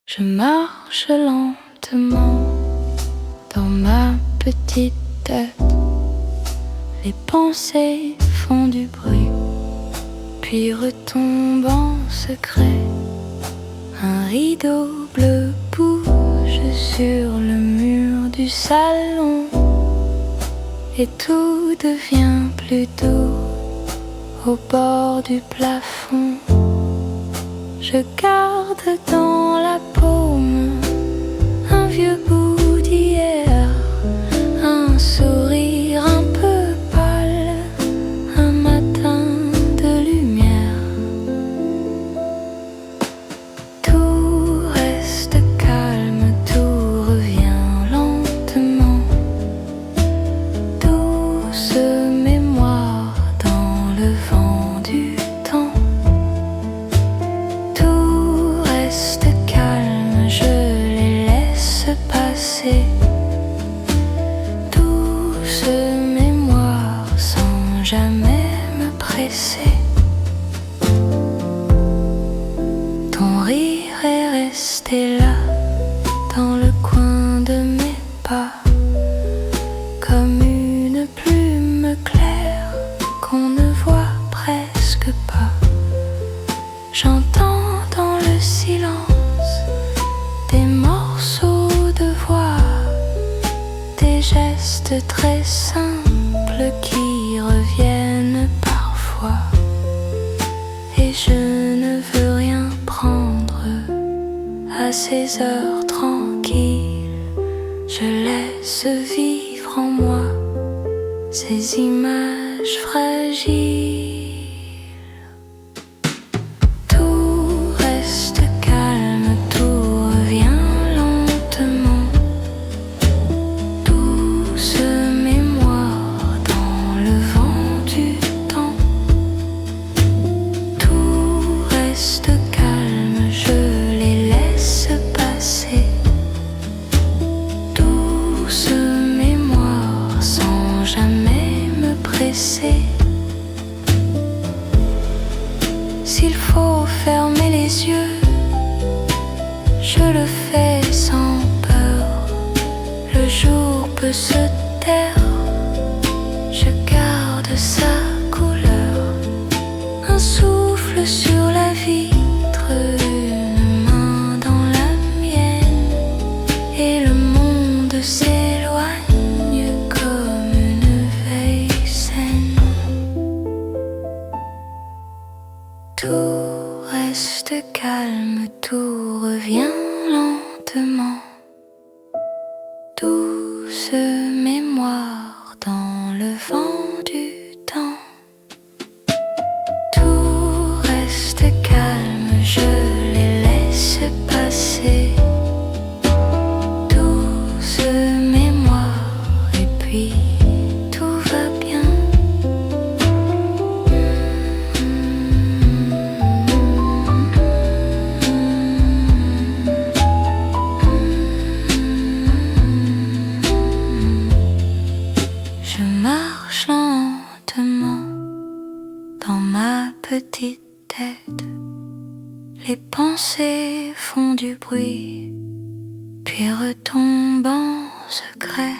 Je marche lentement dans ma petite tête. Les pensées font du bruit, puis retombent en secret. Un rideau bleu bouge sur le mur du salon, et tout devient plus doux au bord du plafond. Je garde dans la paume un vieux bout d'hier, un sourire un peu pâle, un matin de lumière. Tout reste calme, tout revient lentement, douce mémoire dans le vent du temps. Tout reste calme, je les laisse passer, douce mémoire sans jamais me presser. Ton rire est resté là, dans le coin de mes pas, comme une plume claire qu'on ne voit presque pas. J'entends dans le silence des morceaux de voix, des gestes très simples qui reviennent parfois. Et je ne veux rien prendre à ces heures tranquilles. Je laisse vivre en moi ces images fragiles. Tout reste calme, tout revient lentement, douce mémoire dans le vent du temps. Tout reste calme, je les laisse passer, douce mémoire sans jamais me presser. S'il faut fermer les yeux, je le fais sans peur. Le jour peut se taire, je garde sa couleur. Un souffle sur la vitre, une main dans la mienne, et le monde s'éloigne comme une veille saine. Tout reste calme, tout revient lentement, douce mémoire dans le vent du temps. Tout reste calme, je les laisse passer, douce mémoire, et puis tout va bien. Je marche lentement dans ma petite tête. Les pensées font du bruit, puis retombent en secret.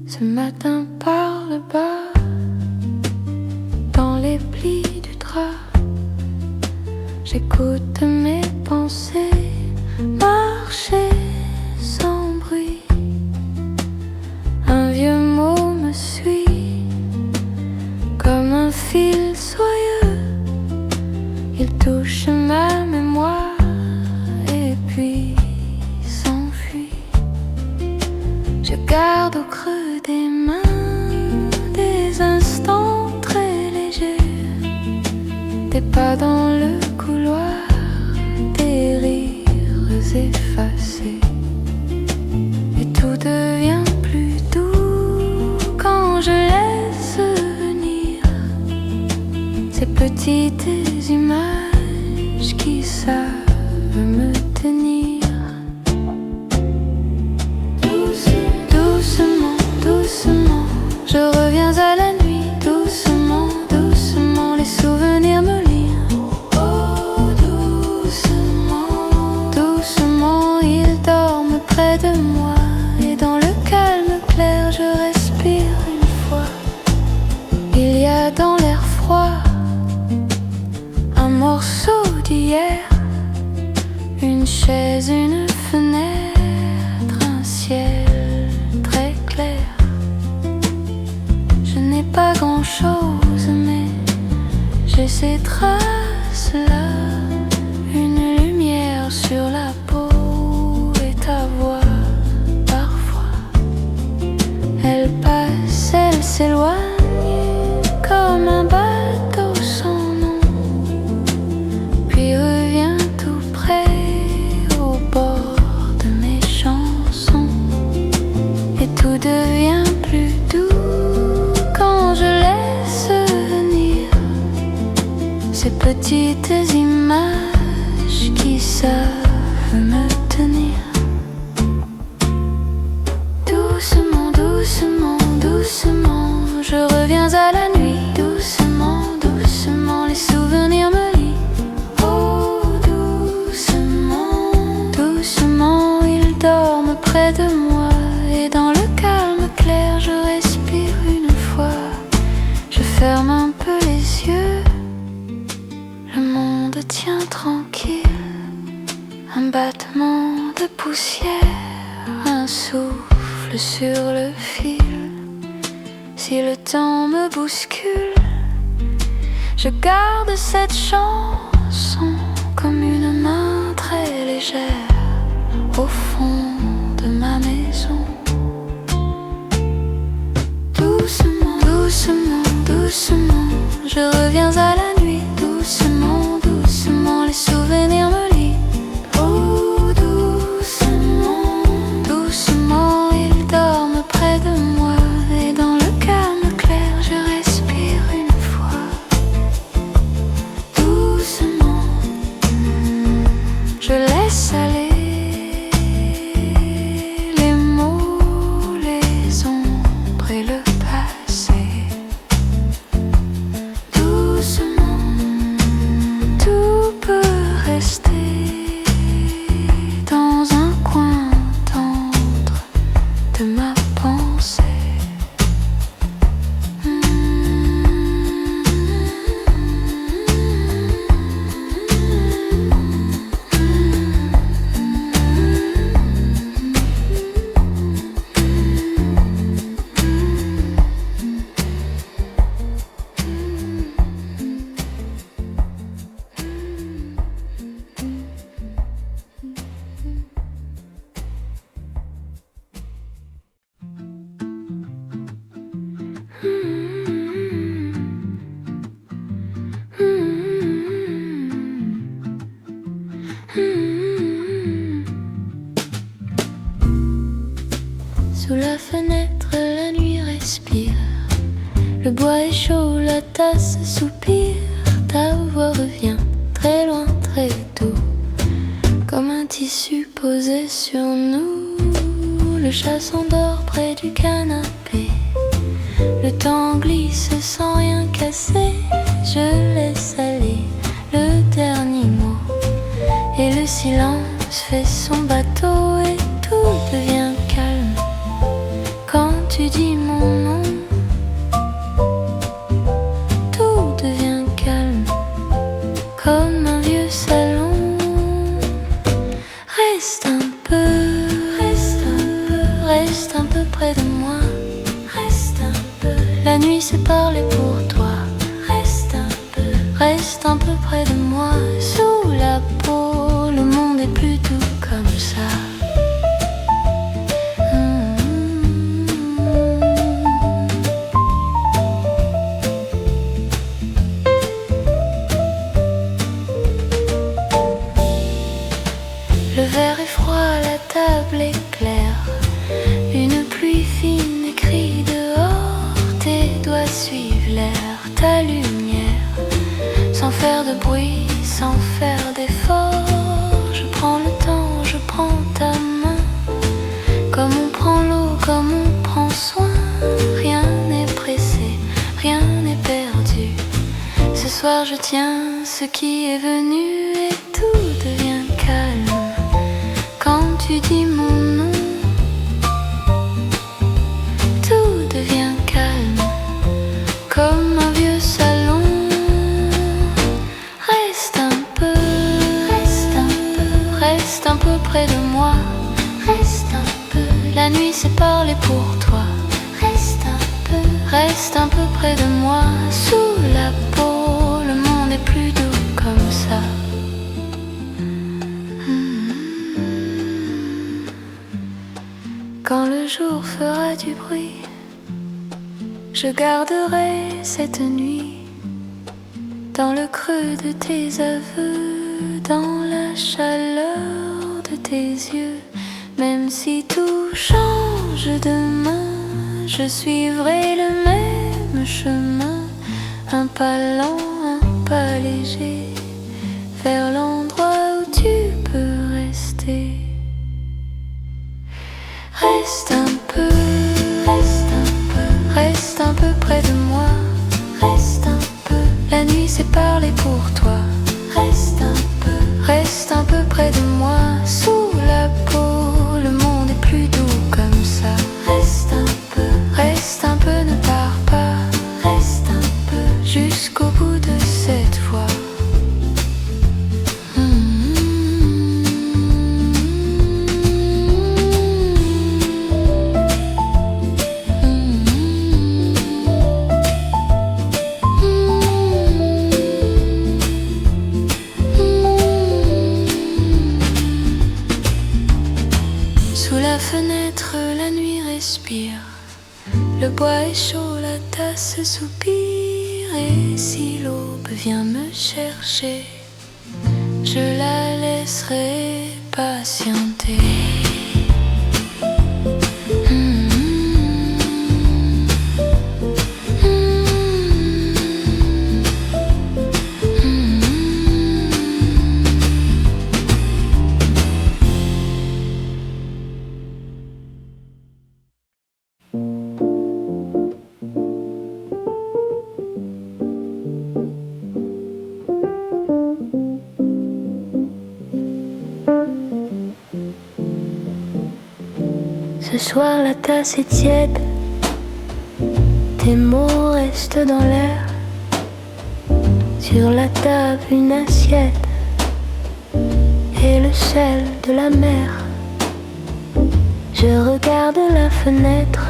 Ce matin par le bas, dans les plis du drap, j'écoute mes pensées marcher sans bruit. Un vieux mot me suit comme un fil soyeux. Il touche ma mémoire et puis s'enfuit. Je garde au creux des mains des instants très légers, des pas dans le couloir, des rires veut me tenir. Doucement, doucement, je reviens à la nuit. Doucement, doucement, les souvenirs me lient. Oh, doucement, doucement, ils dorment près de moi. Et dans le calme clair, je respire une fois. Il y a dans l'air froid un morceau d'hier, une chaise, une fenêtre, un ciel très clair. Je n'ai pas grand-chose, mais j'ai ces traces-là, une lumière sur la peau et ta voix. Parfois, elle passe, elle s'éloigne comme un bateau sans nom, puis revient tout près au bord de mes chansons. Et tout devient plus doux quand je laisse venir ces petites images qui savent me tenir. Doucement, doucement, doucement, je reviens à la nuit. Doucement, doucement, les souvenirs me lient. Oh, doucement, doucement, ils dorment près de moi. Et dans le calme clair, je respire une fois. Je ferme un peu les yeux. Le monde tient tranquille. Un battement de poussière, un souffle sur le fil. Si le temps me bouscule, je garde cette chanson comme une main très légère au fond de ma maison. Doucement, doucement, doucement, je reviens à la nuit. Doucement, doucement, les souvenirs me lient. Oh, doucement, doucement, ils dorment près de moi. Et dans le calme clair, je respire une fois. Doucement, je laisse aller les mots, les ombres et le passé. Doucement, tout peut rester dans un coin tendre de ma pensée. Sous la fenêtre, la nuit respire. Le bois est chaud, la tasse soupire. Ta voix revient très loin, très doux, comme un tissu posé sur nous. Le chat s'endort près du canapé. Le temps glisse sans rien casser. Je laisse aller le dernier mot. Et le silence fait son bateau. Et tout devient calme quand tu dis mon nom. Tout devient calme comme un vieux salon. Reste un peu, reste un peu, reste un peu près de moi. Reste un peu, la nuit s'est parlé pour toi. Reste un peu près de moi. Sous la peau, le monde est plus doux comme ça. Le verre est froid, la table est claire. Une pluie fine écrit dehors. Tes doigts suivent l'air, ta lumière. Sans faire de bruit, sans faire d'effort, je soir je tiens ce qui est venu et tout devient calme quand tu dis mon nom. Tout devient calme comme un vieux salon. Reste un peu, reste un peu, reste un peu près de moi. Reste un peu, la nuit c'est parler pour toi. Reste un peu près de moi, sous la peau, le monde est plus doux comme ça. Quand le jour fera du bruit, je garderai cette nuit dans le creux de tes aveux, dans la chaleur de tes yeux. Même si tout change demain, je suivrai le même chemin, un pas lent, un pas léger, vers l'endroit où tu peux rester. Reste un peu, reste un peu, reste un peu près de moi. Reste un peu, la nuit c'est parler pour toi. Reste un peu près de moi, sous la peau, le monde est plus doux comme ça. Reste un peu, ne pars pas. Reste un peu, jusqu'au bout de cette voie. Sous la fenêtre, la nuit respire. Le bois est chaud, la tasse soupire. Et si l'aube vient me chercher, je la laisserai patienter. Ce soir la tasse est tiède, tes mots restent dans l'air. Sur la table une assiette et le sel de la mer. Je regarde la fenêtre,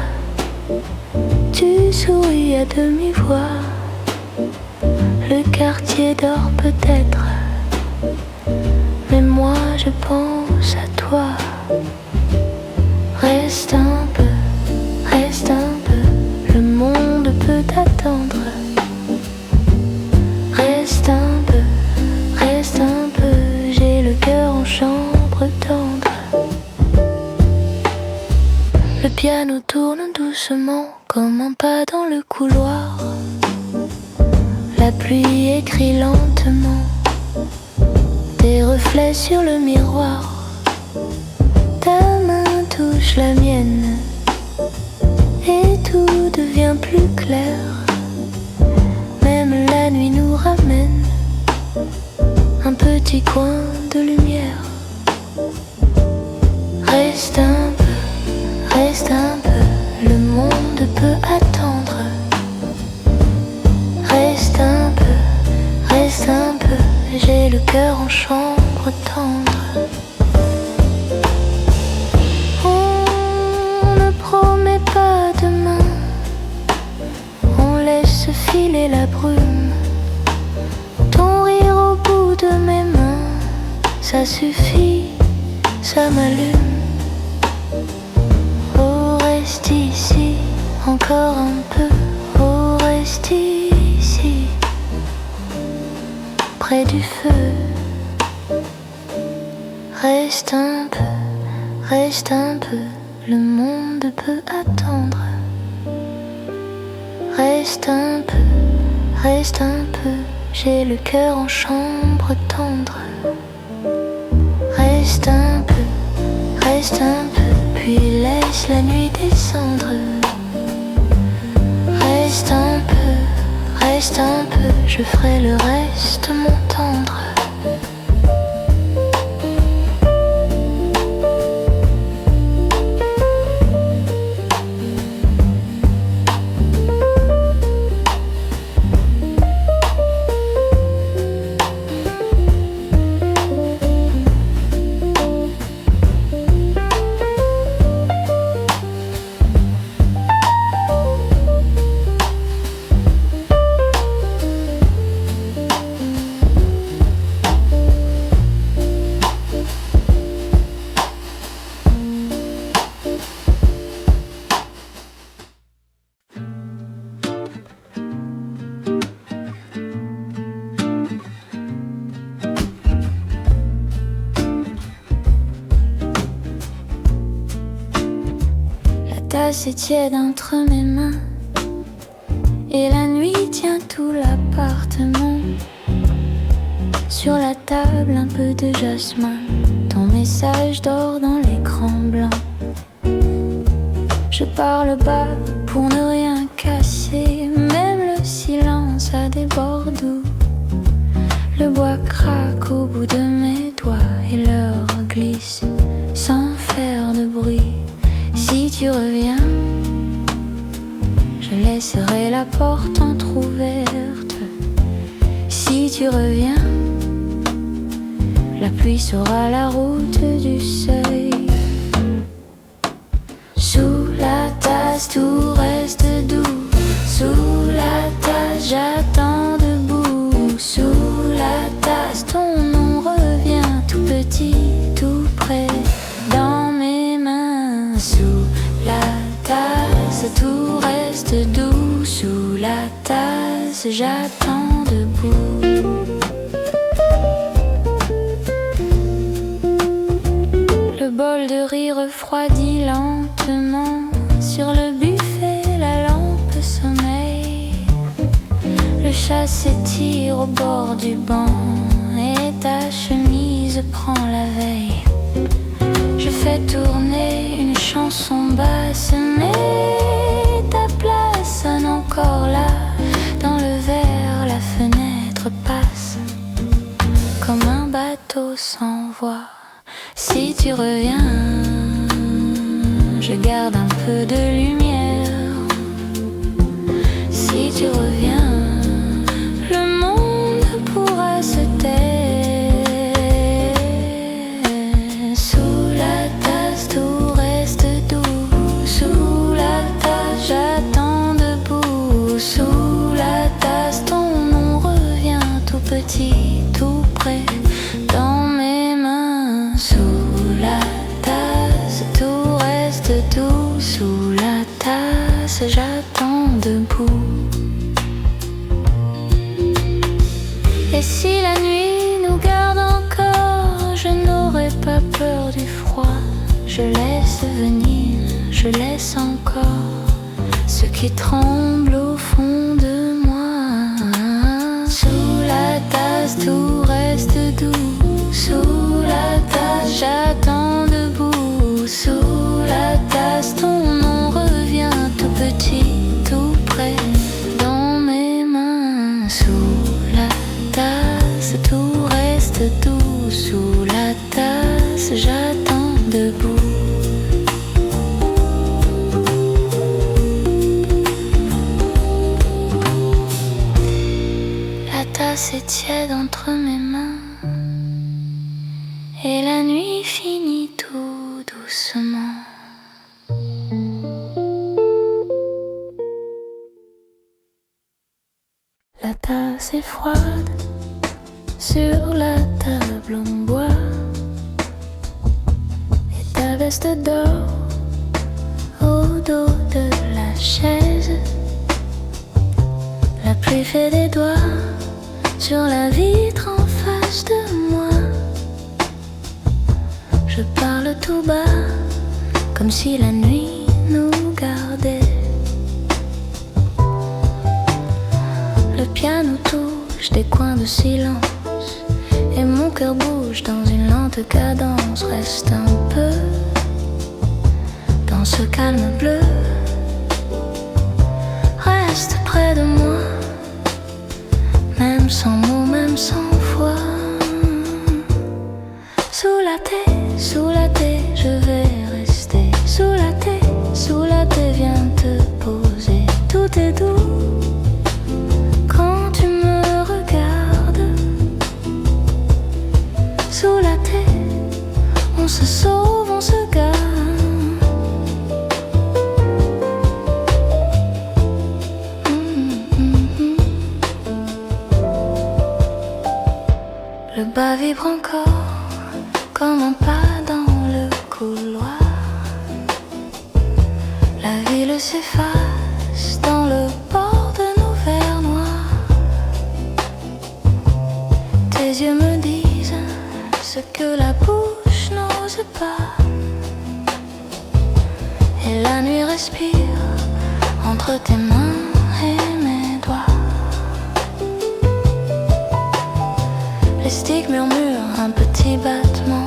tu souris à demi-voix. Le quartier dort peut-être, mais moi je pense à toi. Reste un peu, le monde peut attendre. Reste un peu, j'ai le cœur en chambre tendre. Le piano tourne doucement comme un pas dans le couloir. La pluie écrit lentement, des reflets sur le miroir. Ta main touche la mienne et tout devient plus clair. Même la nuit nous ramène un petit coin de lumière. Reste un peu, le monde peut attendre. Reste un peu, j'ai le cœur en chambre tendre. On ne promet pas demain, on laisse filer la brume. Ton rire au bout de mes mains, ça suffit, ça m'allume. Oh, reste ici, encore un peu. Oh, reste ici, près du feu. Reste un peu, le monde peut attendre. Reste un peu, j'ai le cœur en chambre tendre. Reste un peu, puis laisse la nuit descendre. Reste Reste un peu, je ferai le reste, mon tendre. C'est tiède entre mes mains et la nuit tient tout l'appartement. Sur la table un peu de jasmin, ton message dort dans l'écran blanc. Je parle bas pour ne rien casser, même le silence a des bords doux. Le bois craque au bout de mes doigts et l'heure glisse sans faire de bruit. Si tu reviens, je laisserai la porte entr'ouverte. Si tu reviens, la pluie saura la route du seuil. Sous la tasse, tout reste doux. Sous la tasse, j'attends debout. Sous la tasse, ton nom revient tout petit, tout près. Dans mes mains, sous la tasse, tout reste doux. Sous la tasse, j'attends debout. Le bol de riz refroidit lentement. Sur le buffet, la lampe sommeille. Le chat s'étire au bord du banc et ta chemise prend la veille. Je fais tourner une chanson basse, mais ta place sonne encore là. Dans le verre, la fenêtre passe comme un bateau sans voix. Si tu reviens, je garde un peu de lumière. Si tu reviens, le monde pourra se taire. Sous la tasse, tout reste doux. Sous la tasse, j'attends debout. Sous la tasse, ton nom revient tout petit, tout près. Dans mes mains, sous la tasse, tout reste doux. Sous la tasse, j'attends debout. Et si la nuit nous garde encore, je n'aurai pas peur du froid. Je laisse venir, je laisse encore ce qui tremble au fond de moi. Sous la tasse, tout reste doux. Sous la tasse, j'attends debout. Sous la tasse, ton nom revient tout petit, tout près. Dans mes mains, sous la tasse, tout reste doux. Sous la tasse, j'attends debout. La tasse est tiède entre mes mains et la nuit finit tout doucement. La tasse est froide sur la table en bois et ta veste dort au dos de la chaise. La pluie fait des doigts sur la vitre en face de moi. Je parle tout bas, comme si la nuit nous gardait. Le piano touche des coins de silence et mon cœur bouge dans une lente cadence. Reste un peu dans ce calme bleu. Reste près de moi, même sans mots, même sans voix. Sous la terre, je vais rester. Sous la terre, viens te poser. Tout est doux quand tu me regardes. Sous la terre, on se sauve, on se garde. Le bas vibre encore comme un pas dans le couloir. La ville s'efface dans le bord de nos verres noirs. Tes yeux me disent ce que la bouche n'ose pas. Et la nuit respire entre tes mains et mes doigts. Les sticks murmurent un petit battement.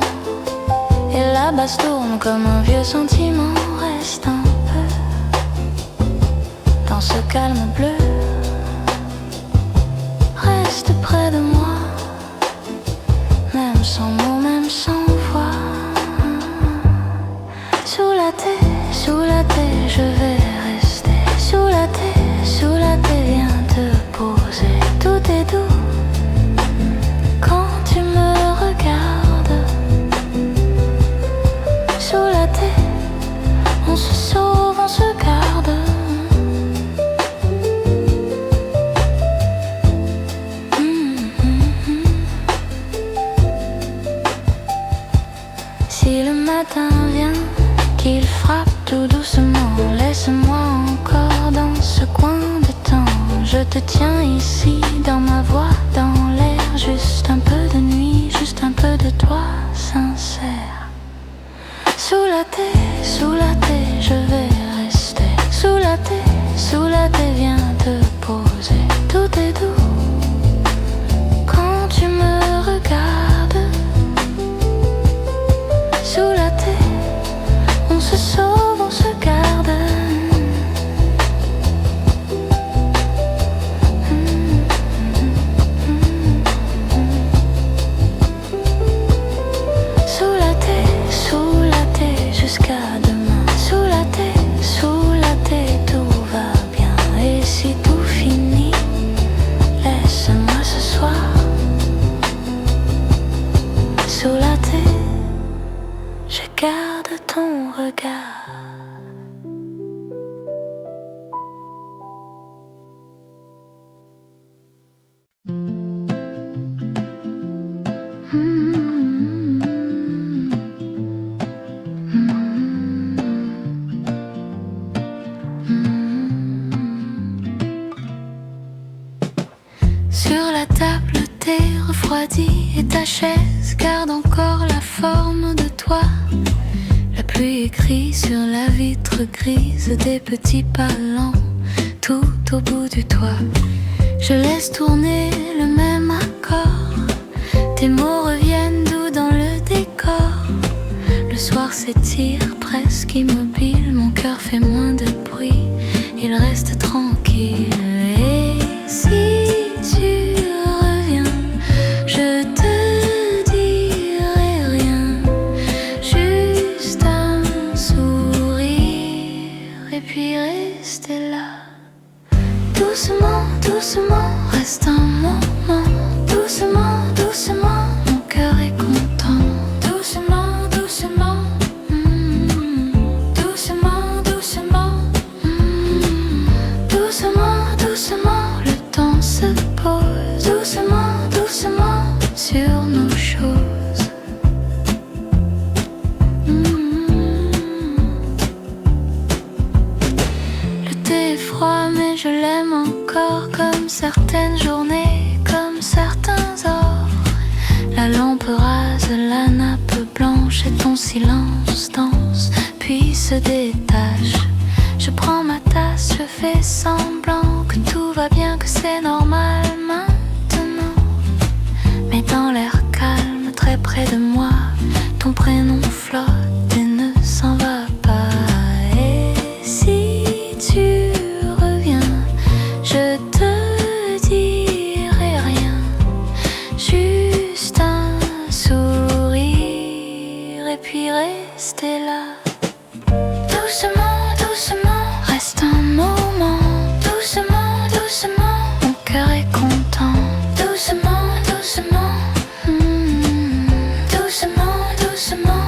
Et la basse tourne comme un vieux sentiment. Reste un peu dans ce calme bleu. Reste près de moi, même sans mots, même sans voix. Sous la terre, je vais rester. Sous la terre, viens te poser. Tout est doux quand tu me regardes. Sous la terre, on se sauve, on se garde. Si le matin vient, qu'il frappe tout doucement, laisse-moi encore dans ce coin de temps. Je te tiens ici, dans ma voix, dans l'air. Juste un peu de nuit, juste un peu de toi, sincère. Sous la terre, je vais rester. Sous la terre, viens te poser. Tout est doux quand tu me regardes. Sous la terre, on se sauve, on se garde. Sous la terre, jusqu'à demain. Sous la terre, tout va bien. Et si tout finit, laisse-moi ce soir. Sous la terre, je garde ton regard. Sur la table, t'es refroidi et ta chaise garde encore la forme de toi. La pluie écrit sur la vitre grise des petits pas lents tout au bout du toit. Je laisse tourner le même accord. Tes mots reviennent doux dans le décor. Le soir s'étire presque immobile. Mon cœur fait moins de bruit. Il reste tranquille. Et si tu reviens, je te dirai rien. Juste un sourire et puis rester là. Doucement, doucement, reste un moment. Doucement, doucement, mon cœur est content. Doucement, doucement, doucement, doucement, doucement, doucement, le temps se pose. Doucement, doucement, sur nos choses. Le thé est froid mais je l'aime encore. Comme certaines journées, comme certains ors. La lampe rase la nappe blanche et ton silence danse, puis se détache. Je prends ma tasse, je fais semblant que tout va bien, que c'est normal maintenant. Mais dans l'air calme, très près de moi, ton prénom flotte et ne s'en va pas. Et si tu reviens, je te dirai rien. rester là. Doucement, doucement, reste un moment. Doucement, doucement, mon cœur est content. Doucement, doucement, doucement, doucement,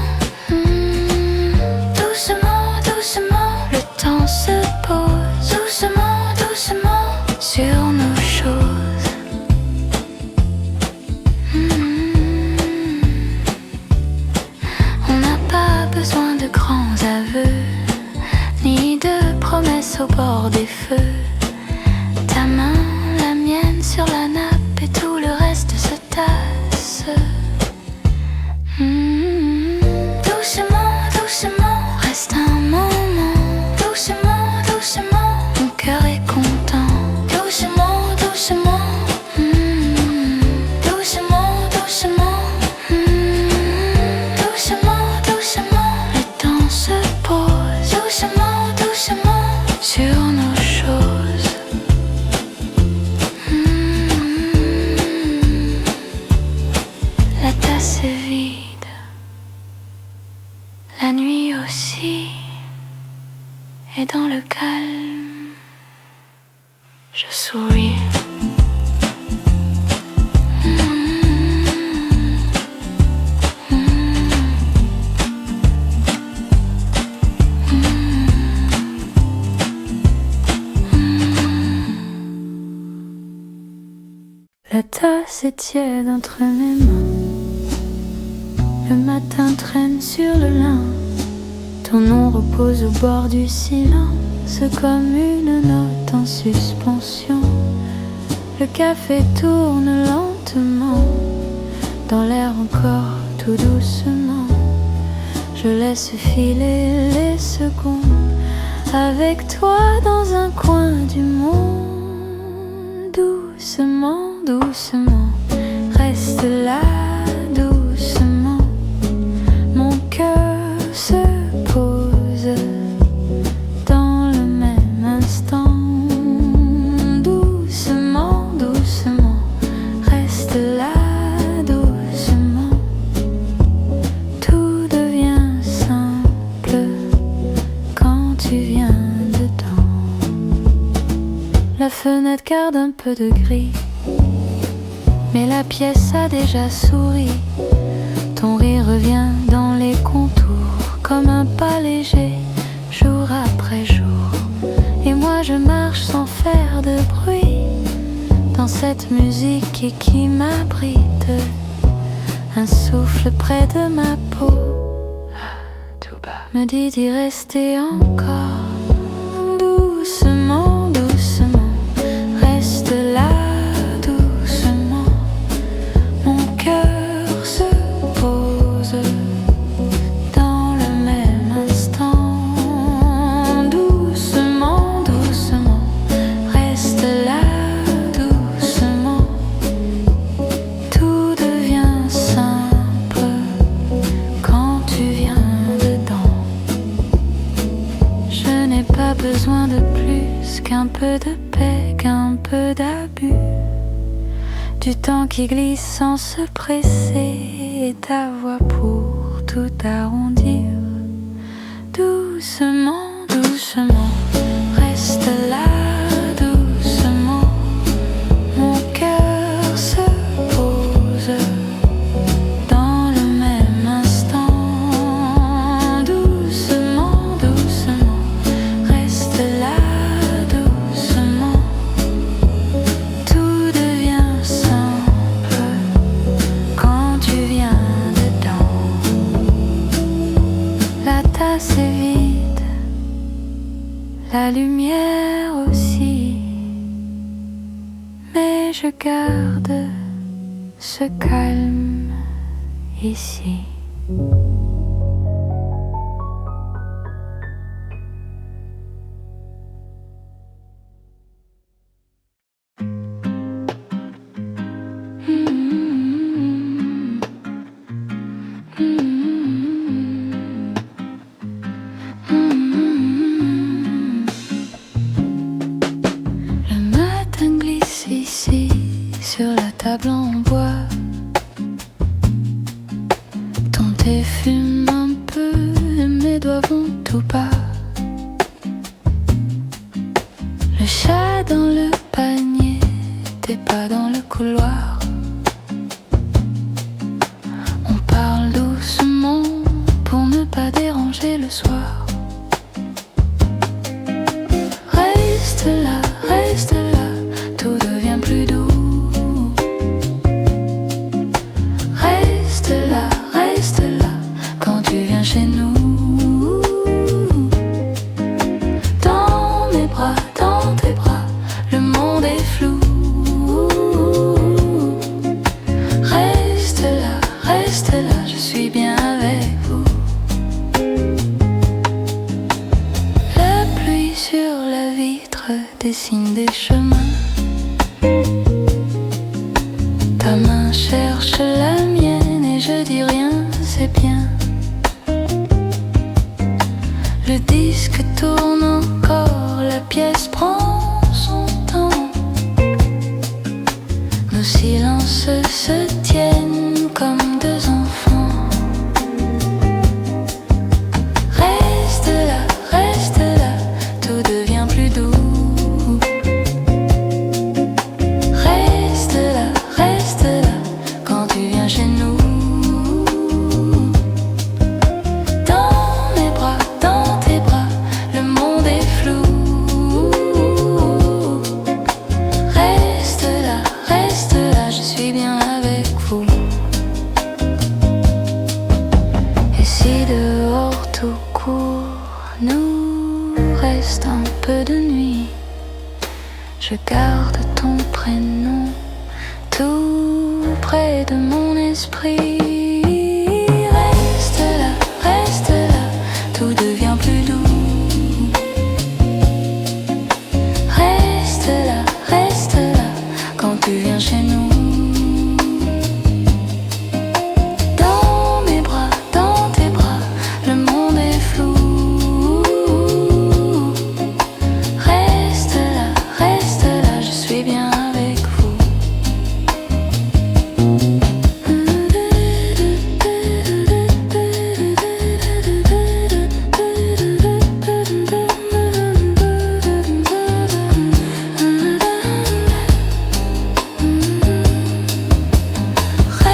doucement, doucement, le temps se pose. Doucement, doucement, sur nos choses. On n'a pas besoin de grands aveux, ni de promesses au bord des feux. Ta main, la mienne sur la nappe et tout le reste se tasse. Doucement, doucement, reste un moment. Doucement, doucement, mon cœur est content. Doucement, doucement, doucement, doucement, doucement, doucement, le temps se pose. Doucement, doucement, sur nos choses. La tasse est vide, la nuit aussi, et dans le calme, je souris. La tasse est tiède entre mes mains. Le matin traîne sur le lin. Ton nom repose au bord du silence, comme une note en suspension. Le café tourne lentement, dans l'air encore tout doucement. Je laisse filer les secondes, avec toi dans un coin du monde. Doucement, doucement, reste là doucement. Mon cœur se pose dans le même instant. Doucement, doucement, reste là doucement. Tout devient simple quand tu viens dedans. La fenêtre garde un peu de gris, mais la pièce a déjà souri. Ton rire revient dans les contours, comme un pas léger, jour après jour. Et moi je marche sans faire de bruit, dans cette musique qui m'abrite. Un souffle près de ma peau tout bas me dit d'y rester encore. Doucement, doucement, reste là doucement. Mon cœur se pose dans le même instant. Doucement, doucement, reste là doucement. Tout devient simple quand tu viens dedans. Je n'ai pas besoin de plus qu'un peu de paix, qu'un peu d'abus. Du temps qui glisse sans se presser, et ta voix pour tout arrondir. Doucement, doucement, reste là doucement. Mon cœur se pose dans le même instant. Doucement, doucement, reste là doucement. Tout devient simple quand tu viens dedans. La tasse est vide, la lumière aussi, mais je garde ce calme ici. Le matin glisse ici sur la table en bois. Ton thé fume un peu mes doigts vont tout bas. Le chat dans le panier, t'es pas dans le couloir. On parle doucement pour ne pas déranger le soir. Reste là, tout devient plus doux. Reste là, quand tu viens chez nous. Dans mes bras, dans tes bras, le monde est flou. Reste là, je suis bien avec vous. La pluie sur la vitre dessine des chemins. Ta main cherche la mienne et je dis rien, c'est bien. Le disque tourne encore, la pièce prend son temps. Nos silences se tiennent comme deux enfants. Reste là, tout devient plus doux. Reste là, quand tu viens chez nous. Dans mes bras, dans tes bras, le monde est flou. Reste là, je suis bien avec vous. Et si dehors tout court, nous reste un peu de nuit, je garde ton prénom tout près de mon esprit. Reste là, tout devient plus doux. Reste là, quand tu viens chez nous. Dans mes bras, dans tes bras, le monde est flou. Reste là, je suis bien avec vous.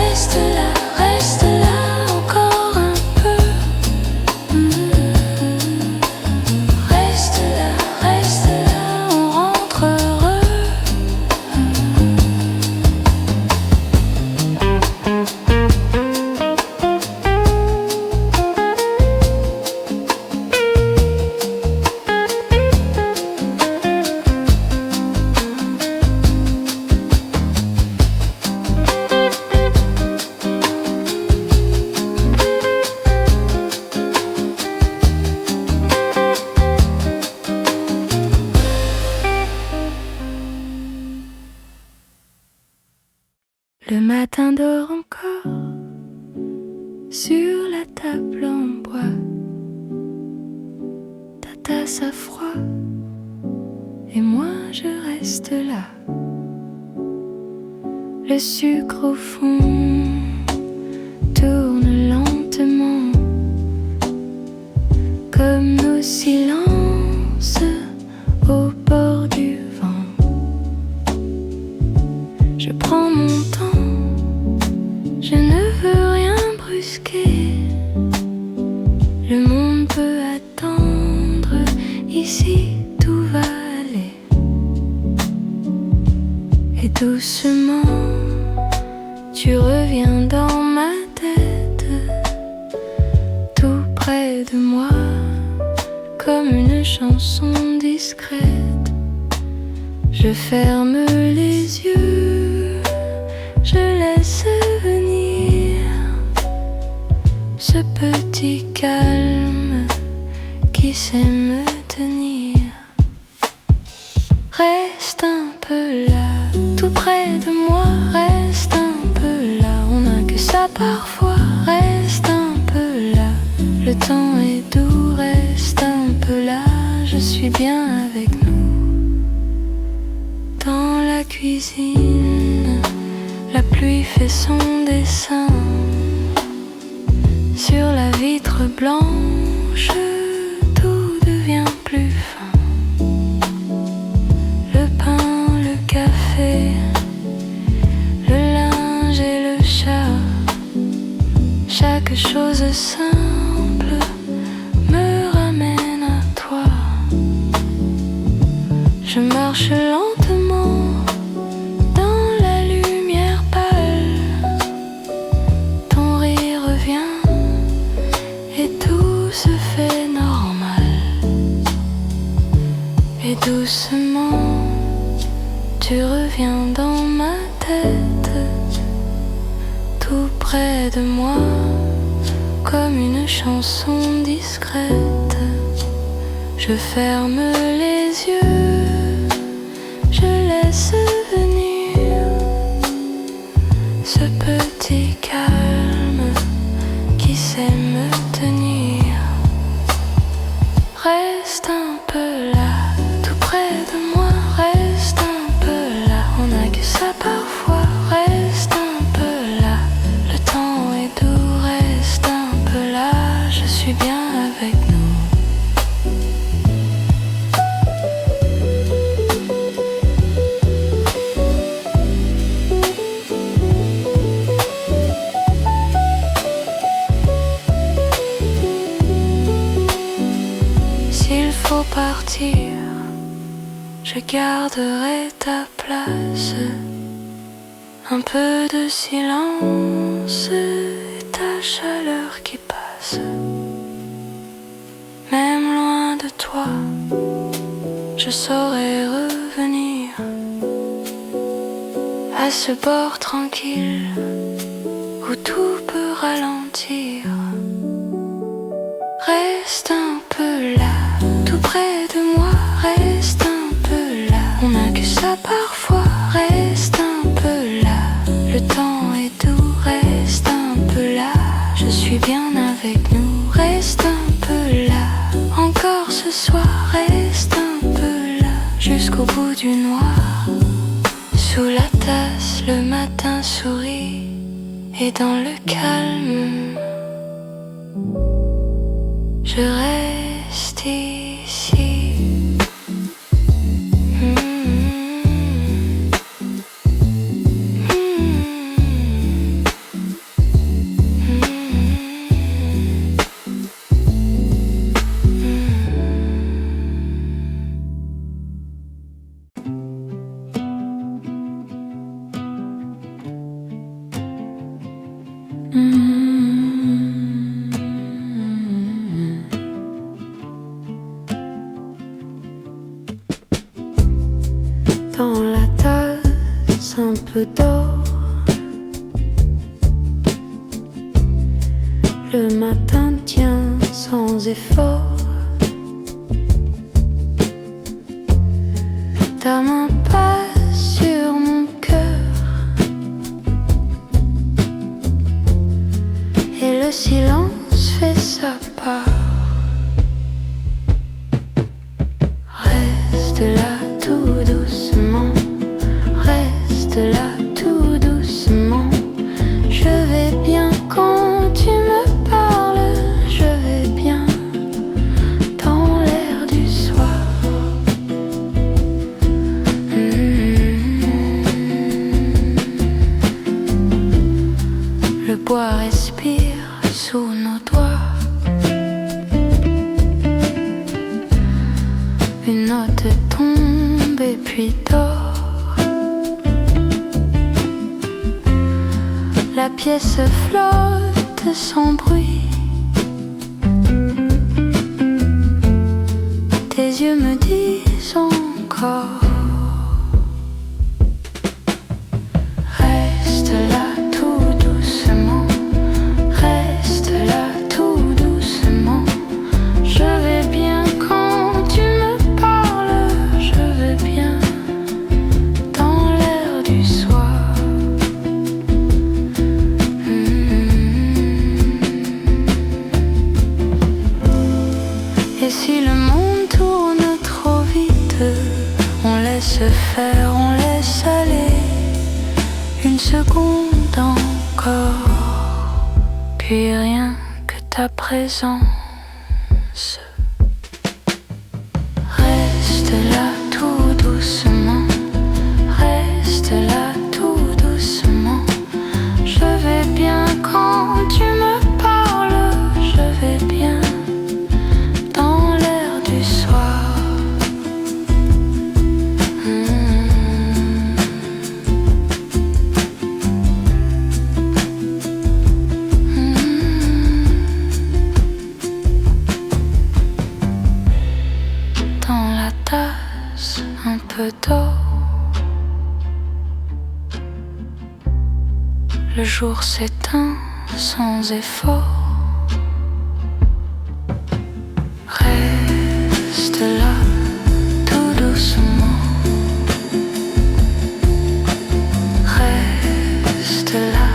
Reste là, encore un peu. Reste là, on rentre heureux. Le matin dort encore sur la table en bois. Ta tasse a froid et moi je reste là. Le sucre au fond tourne lentement comme nos silences au bord du vent. Je prends mon temps, je ne veux rien brusquer. Le monde peut attendre, ici tout va aller. Et doucement, tu reviens dans ma tête, tout près de moi, comme une chanson discrète. Je ferme les yeux, je laisse venir ce petit calme qui sait me tenir. Reste un peu là, tout près de moi, reste un peu là. On n'a que ça parfois, reste un peu là. Le temps est doux, reste un peu là. Je suis bien avec nous. Dans la cuisine, la pluie fait son dessin sur la vitre blanche bouche, tout devient plus fin. Le pain, le café, le linge et le chat, chaque chose simple me ramène à toi. Je marche lentement dans la lumière pâle. Ton rire revient et tout se fait normal. Et doucement, tu reviens dans ma tête, tout près de moi, comme une chanson discrète. Je ferme les yeux, je laisse venir ce petit calme qui sait me tenir. Reste un peu là, tout près de moi, reste un peu là. On n'a que ça parfois, reste un peu là. Le temps est doux, reste un peu là. Je suis bien avec nous. S'il faut partir, je garderai ta place. Un peu de silence et ta chaleur qui passe. Même loin de toi, je saurai revenir à ce bord tranquille où tout peut ralentir. Reste un peu là, tout près de moi, reste un peu là. On n'a que ça parfois, reste un peu là. Le temps est doux, reste un peu là. Je suis bien avec nous, reste un peu là. Encore ce soir, reste un peu là. Jusqu'au bout du noir, sous la tasse, le matin sourit. Et dans le calme, je reste ici. Dans la tasse, un peu d'eau. Le matin tient sans effort. Ta main passe sur mon cœur et le silence fait sa part. Reste là tout doucement, reste là tout doucement. Je vais bien quand tu me parles, je vais bien dans l'air du soir. Le bois respire sous nos doigts. Une note tombe et puis dort. La pièce flotte sans bruit. Tes yeux me disent encore. Reste là tout doucement, reste là tout doucement. Je vais bien quand tu me parles, je vais bien dans l'air du soir. Et si le monde tourne trop vite, on laisse faire, on laisse aller. Une seconde encore, puis rien que ta présence Reste là tout doucement, reste là tout doucement. Je vais bien quand tu me parles, je vais bien dans l'air du soir. Dans la tasse, un peu d'eau. Le jour s'éteint sans effort. Reste là, tout doucement. Reste là,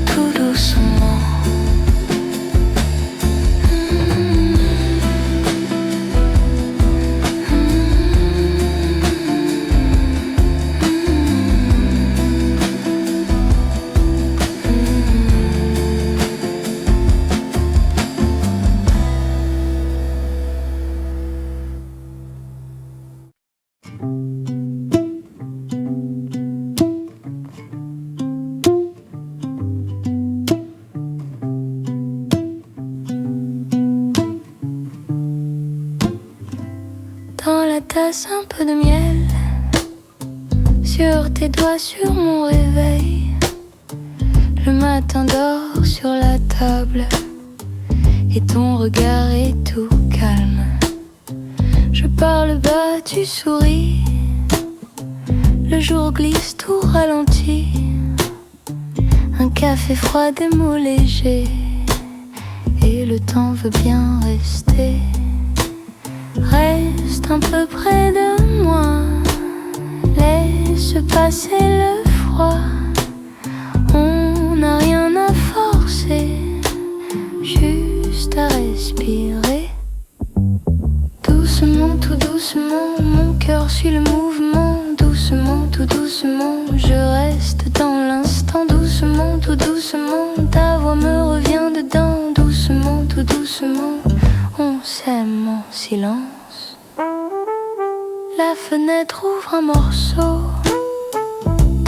tout doucement. Dans la tasse, un peu de miel. Sur tes doigts, sur mon réveil. Le matin dort sur la table. Et ton regard est tout calme. Je parle bas, tu souris. Le jour glisse tout ralenti. Un café froid, des mots légers. Et le temps veut bien rester. Reste un peu près de moi. Laisse passer le froid. On n'a rien à forcer, juste à respirer. Doucement, tout doucement, mon cœur suit le mouvement. Doucement, tout doucement, je reste dans l'instant. Doucement, tout doucement, ta voix me revient dedans. Doucement, tout doucement, on s'aime en silence. La fenêtre ouvre un morceau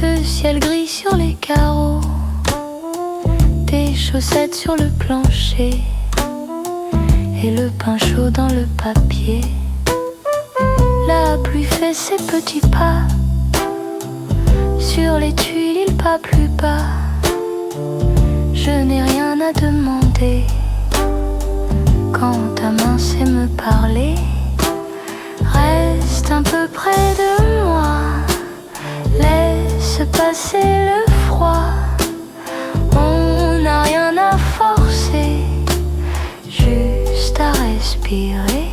de ciel gris sur les carreaux. Tes chaussettes sur le plancher et le pain chaud dans le papier. La pluie fait ses petits pas. Sur les tuiles il pas plus bas. Je n'ai rien à demander quand ta main sait me parler. Reste un peu près de moi. Laisse passer le froid. On n'a rien à forcer, juste à respirer.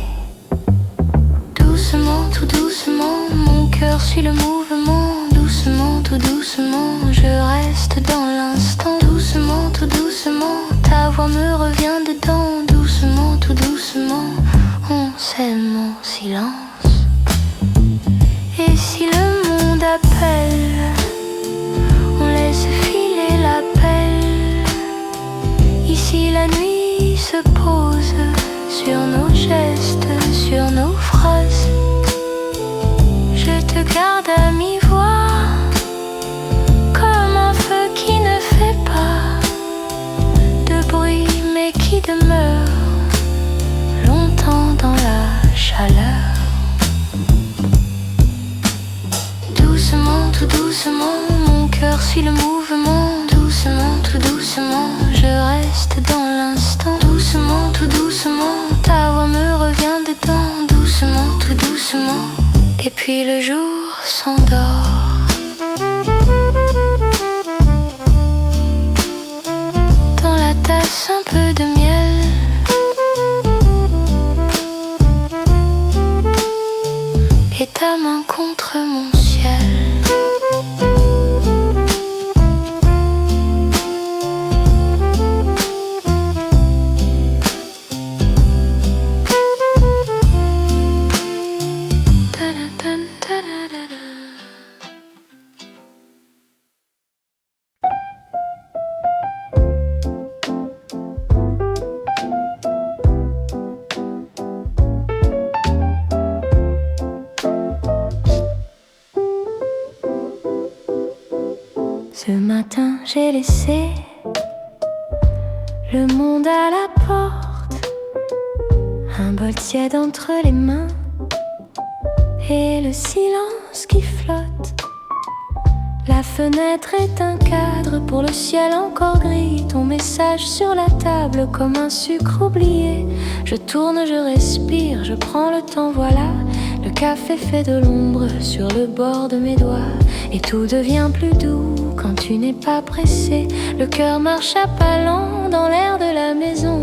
Doucement, tout doucement, mon cœur suit le mouvement. Doucement, tout doucement, je reste dans l'instant. Doucement, tout doucement, ta voix me revient dedans. Doucement, tout doucement, on s'aime en silence. Et si le monde appelle, on laisse filer l'appel. Ici la nuit se pose sur nos gestes, sur nos phrases. Je te garde à mi-voix, comme un feu qui ne fait pas de bruit mais qui demeure longtemps dans la chaleur. Doucement, tout doucement, mon cœur suit le mouvement. Doucement, tout doucement, je reste dans l'instant. Doucement, tout doucement, ta voix me revient dedans. Doucement, tout doucement, et puis le jour s'endort. Dans la tasse, un peu de miel. Et ta main contre mon ciel. Ce matin j'ai laissé le monde à la porte, un bol tiède entre les mains et le silence qui flotte. La fenêtre est un cadre pour le ciel encore gris. Ton message sur la table comme un sucre oublié. Je tourne, je respire, je prends le temps, voilà. Le café fait de l'ombre sur le bord de mes doigts. Et tout devient plus doux quand tu n'es pas pressé. Le cœur marche à pas lents dans l'air de la maison.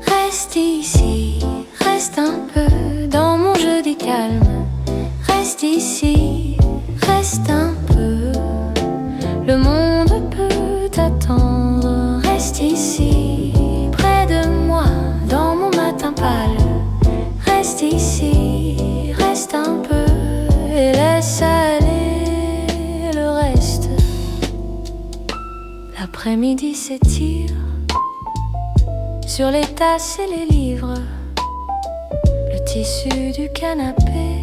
Reste ici, reste un peu dans mon jeudi calme. Reste ici, reste un peu. Le monde peut t'attendre. Reste ici, près de moi, dans mon matin pâle. Reste ici, reste un peu et laisse aller le reste. L'après-midi s'étire sur les tasses et les livres. Le tissu du canapé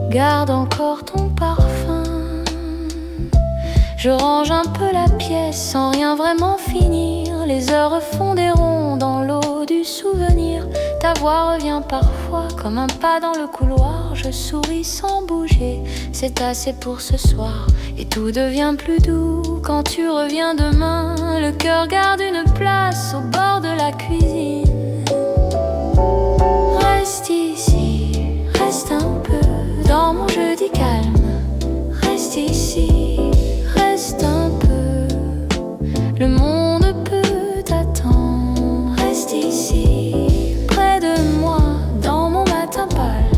garde encore ton parfum. Je range un peu la pièce sans rien vraiment finir. Les heures font des ronds dans l'eau du souvenir. Ta voix revient parfois comme un pas dans le couloir. Je souris sans bouger, c'est assez pour ce soir. Et tout devient plus doux quand tu reviens demain. Le cœur garde une place au bord de la cuisine. Reste ici, reste un peu dans mon jeudi calme. Reste ici, reste un peu. Le monde peut t'attendre. Reste ici, près de moi, dans mon matin pâle.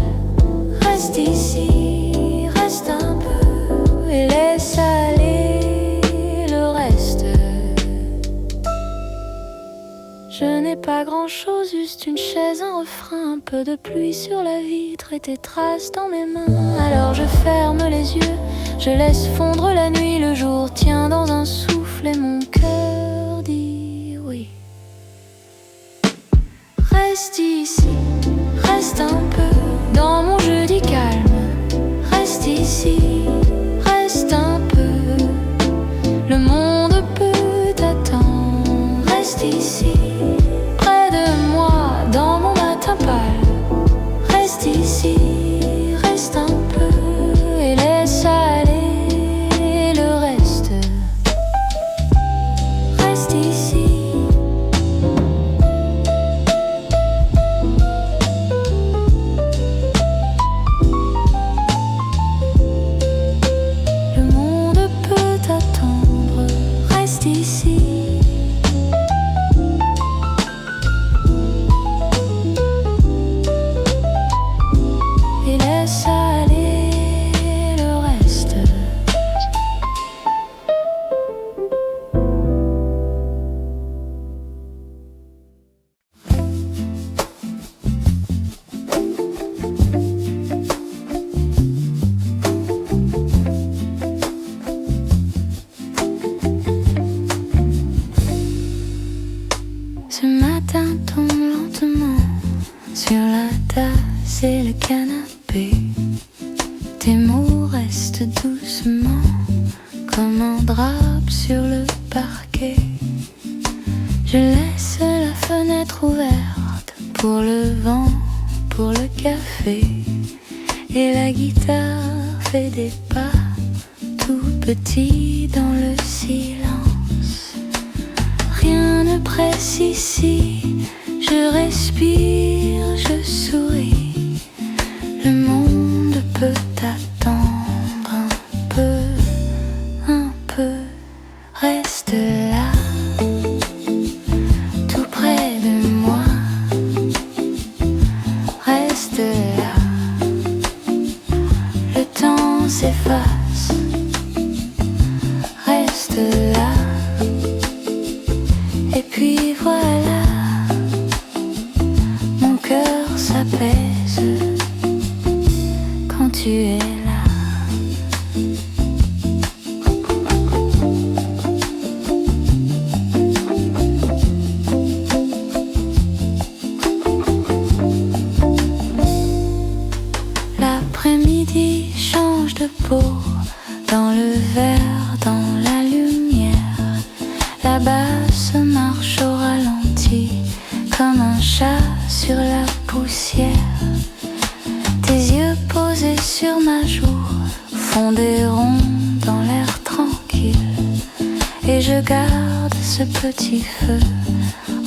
Reste ici, reste un peu et laisse aller le reste. Je n'ai pas grand-chose, juste une chaise, un refrain, un peu de pluie sur la vitre et tes traces dans mes mains. Alors je ferme les yeux, je laisse fondre la nuit. Le jour tient dans un souffle et mon cœur dit oui. Reste ici, reste un peu dans mon jeudi calme. Reste ici, reste un peu. Le monde peut t'attendre. Reste ici, près de moi, dans mon matin pâle. Reste ici, reste un peu et laisse aller le reste. Reste ici. Le monde peut t'attendre. Reste ici. Et laisse aller le reste. Ce matin tombe lentement sur la tasse et le canapé. Tes mots restent doucement comme un drap sur le parquet. Je laisse la fenêtre ouverte pour le vent, pour le café. Et la guitare fait des pas tout petits dans le silence. Rien ne presse ici, je respire, je souris. Le monde peut t'attendre un peu, reste là, tout près de moi. Reste là, le temps s'efface. Reste là. Et puis voilà, mon cœur s'apaise quand tu es là. L'après-midi change de peau font des ronds dans l'air tranquille. Et je garde ce petit feu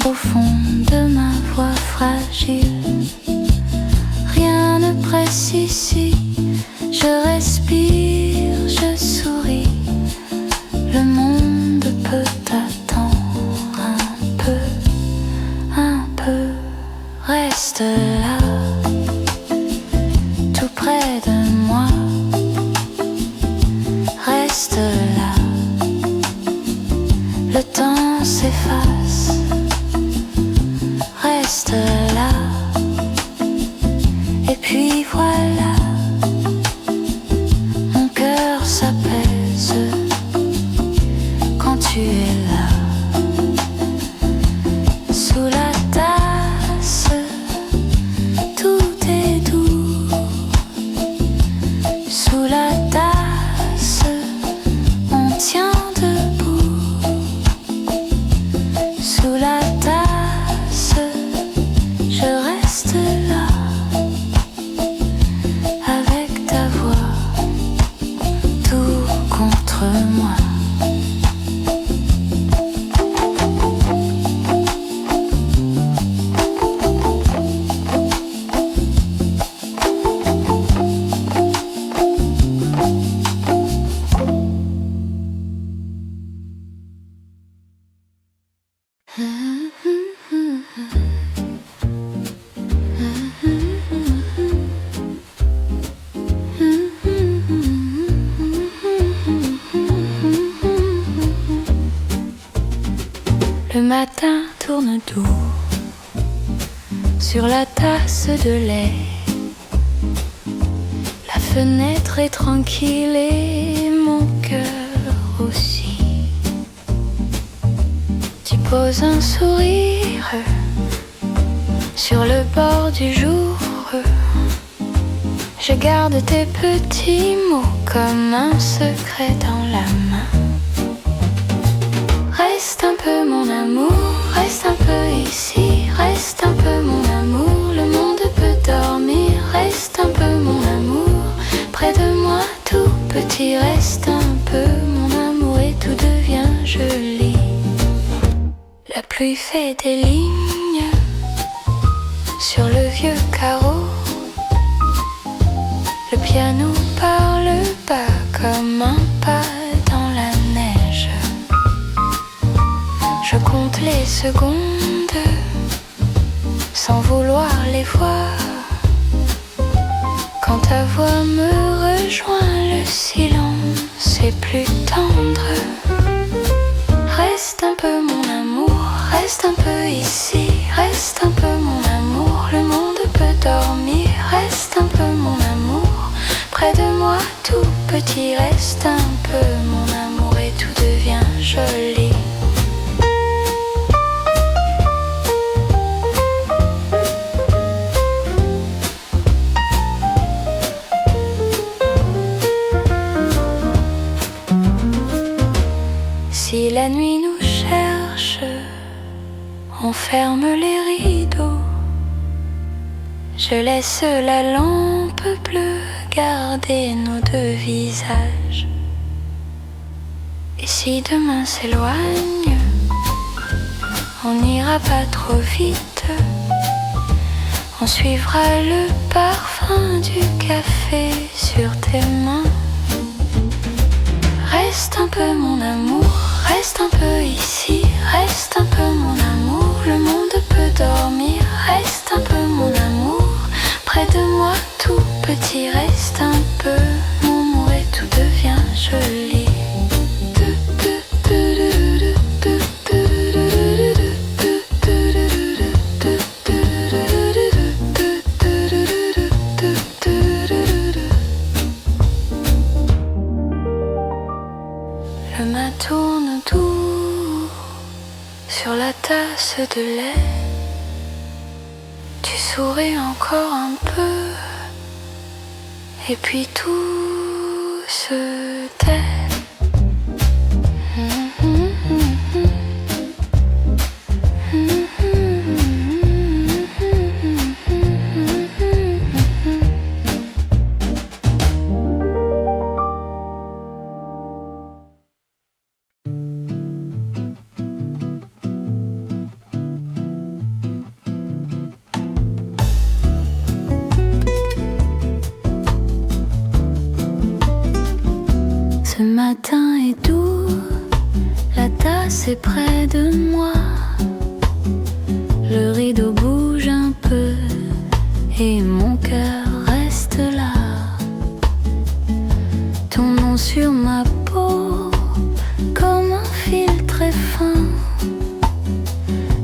au fond de ma voix fragile. Rien ne presse ici, je respire, je souris. Le monde peut attendre un peu, reste là, tout près de moi, reste là. Le temps s'efface, reste là. Et puis voilà, mon cœur s'apaise quand tu es là. Sous la tasse, tout est doux. Sous la tasse, on tient debout. Sous la tasse, je reste là. Avec ta voix, tout contre moi. Le matin tourne doux sur la tasse de lait. La fenêtre est tranquille et mon cœur aussi. Tu poses un sourire sur le bord du jour. Je garde tes petits mots comme un secret dans la main. Reste un peu mon amour, reste un peu ici, reste un peu mon amour, le monde peut dormir, reste un peu mon amour, près de moi tout petit, reste un peu mon amour et tout devient joli. La pluie fait des lignes sur le vieux carreau, le piano parle bas comme un pas dans la neige. Je compte les secondes sans vouloir les voir. Quand ta voix me rejoint, le silence est plus tendre. Reste un peu mon amour, reste un peu ici, reste un peu mon amour, le monde peut dormir, reste un peu mon amour, près de moi tout petit, reste un peu mon amour et tout devient joli. Si la nuit nous cherche, on ferme les rideaux. Je laisse la lampe bleue garder nos deux visages. Et si demain s'éloigne, on n'ira pas trop vite. On suivra le parfum du café sur tes mains. Reste un peu mon amour, reste un peu ici, reste un peu mon amour, le monde peut dormir, reste un peu mon amour, près de moi tout petit, reste un peu mon amour et tout devient joli. Le main tourne doux sur la tasse de lait. Tu souris encore un peu et puis tout se tait. t'es près de moi, le rideau bouge un peu et mon cœur reste là. Ton nom sur ma peau, comme un fil très fin,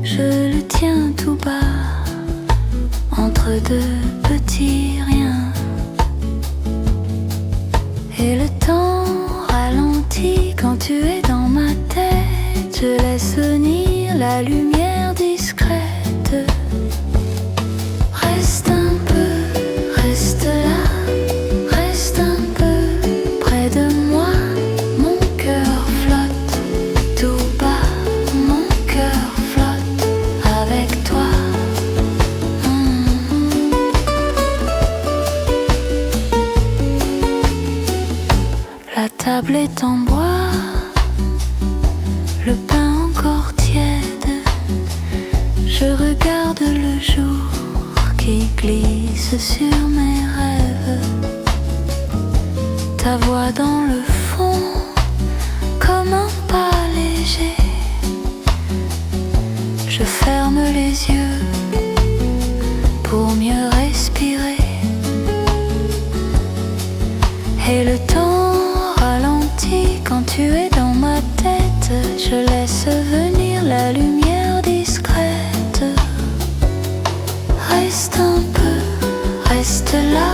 je le tiens tout bas, entre deux petits riens. Et le temps ralentit quand tu es dans ma tête, je laisse venir la lumière discrète. Reste un peu, reste là, reste un peu près de moi. Mon cœur flotte tout bas, mon cœur flotte avec toi. La table est en bois, le pain encore tiède. Je regarde le jour qui glisse sur mes rêves. Ta voix dans le fond, comme un pas léger. Je ferme les yeux pour mieux respirer. Et le temps ralentit quand tu es dans ma tête, je laisse venir la lumière discrète. Reste un peu, reste là,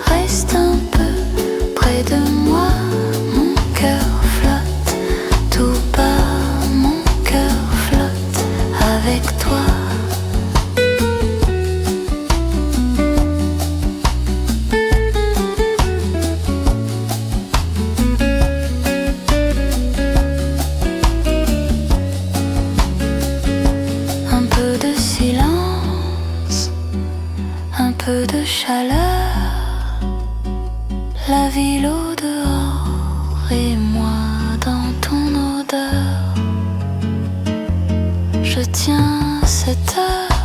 reste un peu près de moi. Mon cœur flotte tout bas, mon cœur flotte avec toi. Un peu de chaleur, la ville au dehors et moi dans ton odeur. Je tiens cette heure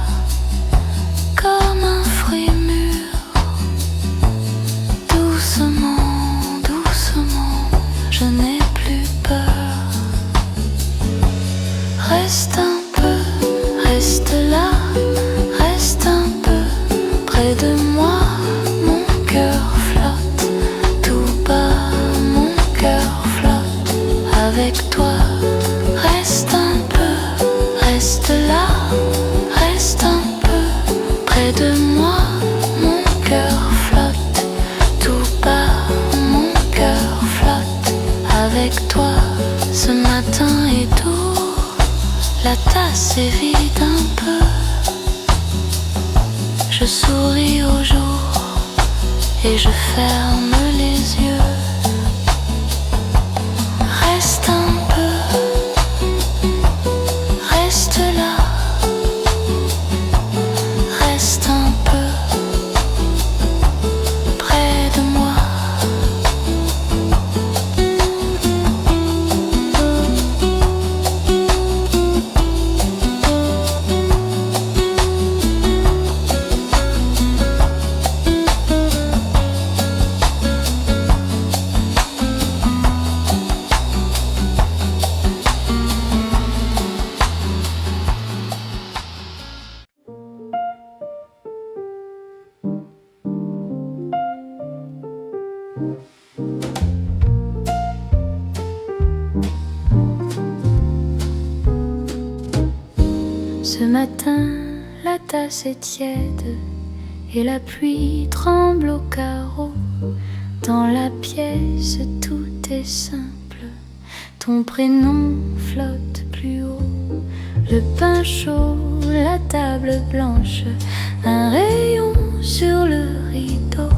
comme un fruit mûr. Doucement, doucement, je n'ai plus peur. Reste un peu, reste là, reste un peu près de moi. Mon cœur flotte tout bas, mon cœur flotte avec toi. Reste un peu, reste là, reste un peu près de moi. Mon cœur flotte tout bas, mon cœur flotte avec toi. Ce matin est doux, la tasse est vide un peu. Je souris au jour et je ferme les yeux. Reste un peu, reste là, reste un peu près de moi. Ce matin, la tasse est tiède et la pluie tremble au carreau. Dans la pièce, tout est simple. Ton prénom flotte plus haut. Le pain chaud, la table blanche, un rayon sur le rideau.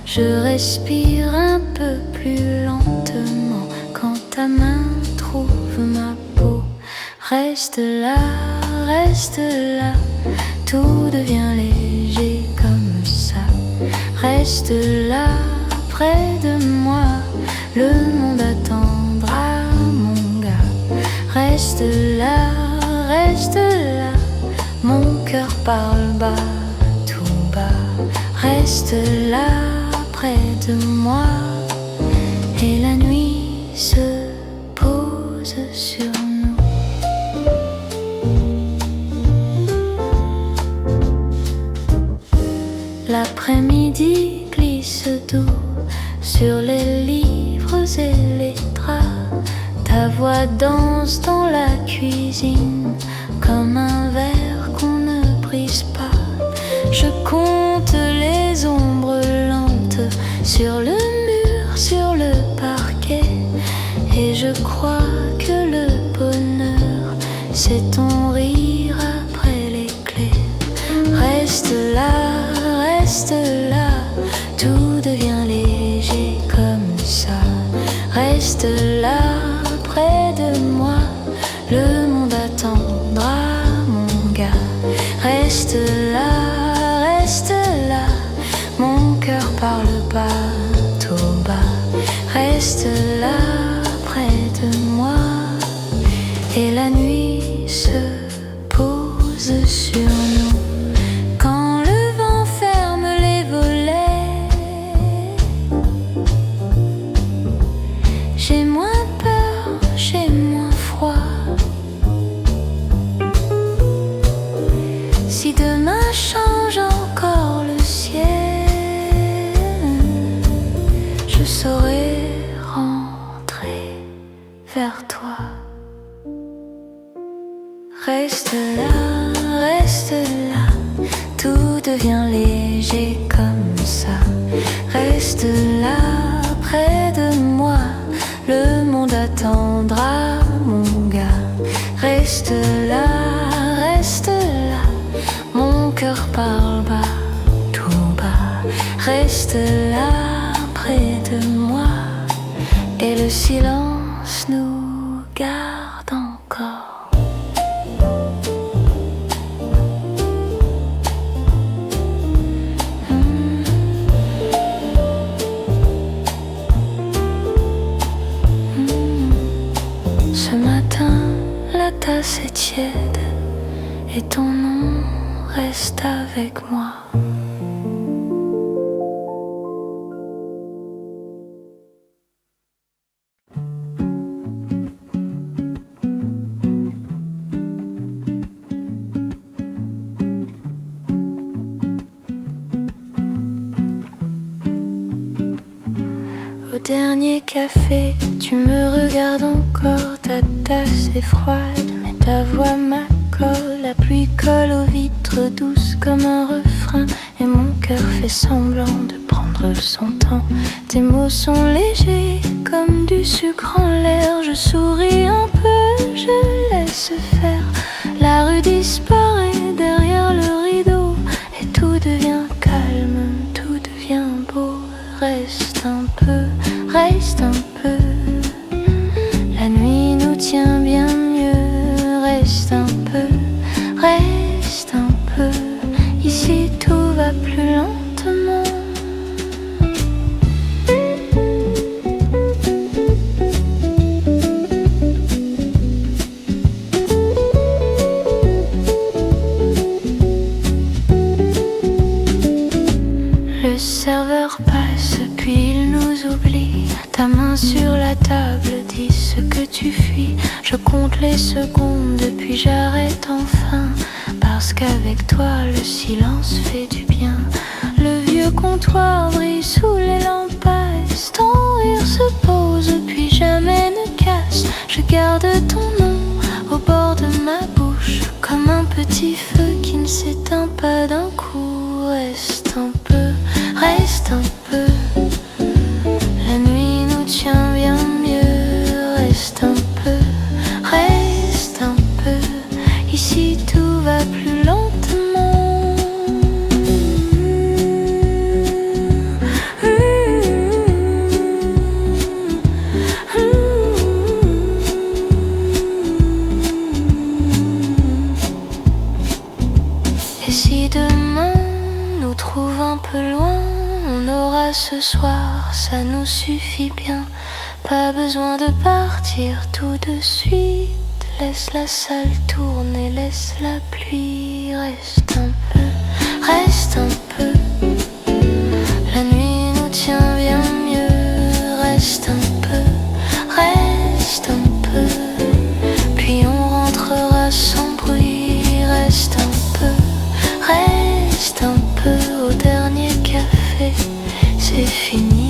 Je respire un peu plus lentement quand ta main trouve ma peau. Reste là, tout devient léger comme ça. Reste là, près de moi, le monde attendra, mon gars. Reste là, mon cœur parle bas, tout bas. Reste là, près de moi, et la nuit se pose sur nous. mon rire après les clés. Reste là, tout devient léger comme ça. Reste là, près de moi, le monde attendra, mon gars. Reste là, mon cœur parle pas tout bas. Reste là, près de moi, et la nuit se pose sur nous. Quand le vent ferme les volets, j'ai moins peur, j'ai moins froid. Si demain change encore le ciel, je saurai rentrer vers toi. Reste là, tout devient léger comme ça. Reste là, près de moi, le monde attendra, mon gars. Reste là, mon cœur parle bas, tout bas. Reste là, près de moi, et le silence nous garde encore. Ce matin, la tasse est tiède et ton nom reste avec moi. Au dernier café, tu me regardes encore, ta tasse est froide, mais ta voix m'accorde. La pluie colle aux vitres douces comme un refrain, et mon cœur fait semblant de prendre son temps. Tes mots sont légers comme du sucre en l'air. Je souris un peu, je laisse faire. La rue disparaît derrière le rideau, et tout devient calme, tout devient beau. Reste un peu, reste un peu. La nuit nous tient bien mieux. Reste un peu, reste un peu. Ici tout va plus lentement. Le serveur passe, puis il nous oublie. Ta main sur la table dit ce que tu fuis. Je compte les secondes, puis j'arrête enfin, parce qu'avec toi le silence fait du bien. Le vieux comptoir brille sous les lampasses. Ton rire se pose, puis jamais ne casse. Je garde ton nom au bord de ma bouche, comme un petit feu qui ne s'éteint pas d'un coup. Reste un peu, reste un peu. La nuit nous tient bien mieux. Reste un peu, reste un peu. Ici tout va plus lentement. Et si demain nous trouve un peu loin, on aura ce soir, ça nous suffit bien. Pas besoin de partir tout de suite. Laisse la salle tourner, laisse la pluie. Reste un peu, reste un peu. La nuit nous tient bien mieux. Reste un peu, reste un peu. Puis on rentrera sans bruit. Reste un peu, reste un peu. Au dernier café, c'est fini.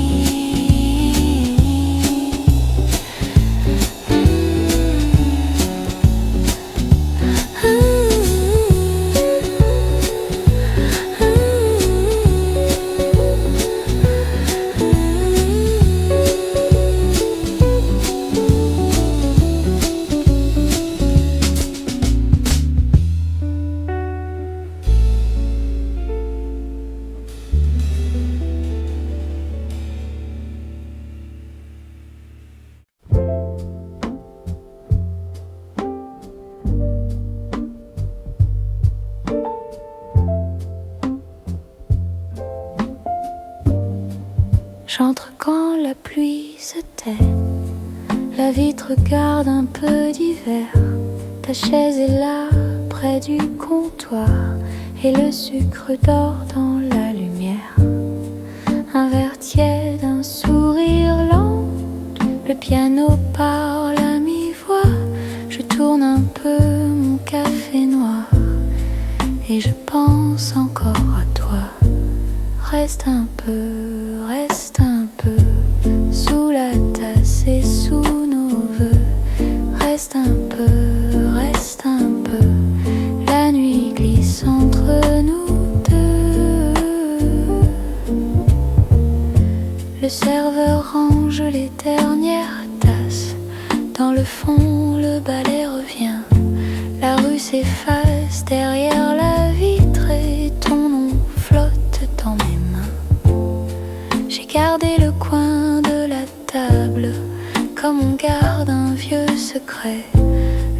J'entre quand la pluie se tait. La vitre garde un peu d'hiver. Ta chaise est là, près du comptoir, et le sucre dort dans la lumière. Un verre tiède, un sourire lent. Le piano parle à mi-voix. Je tourne un peu mon café noir et je pense encore à toi. Reste un peu sous la tasse et sous nos voeux. Reste un peu, la nuit glisse entre nous deux. Le serveur range les dernières tasses. Dans le fond, le balai revient. La rue s'efface derrière la vitre et ton nom flotte dans mes mains. J'ai gardé le coin de la table comme on garde un vieux secret.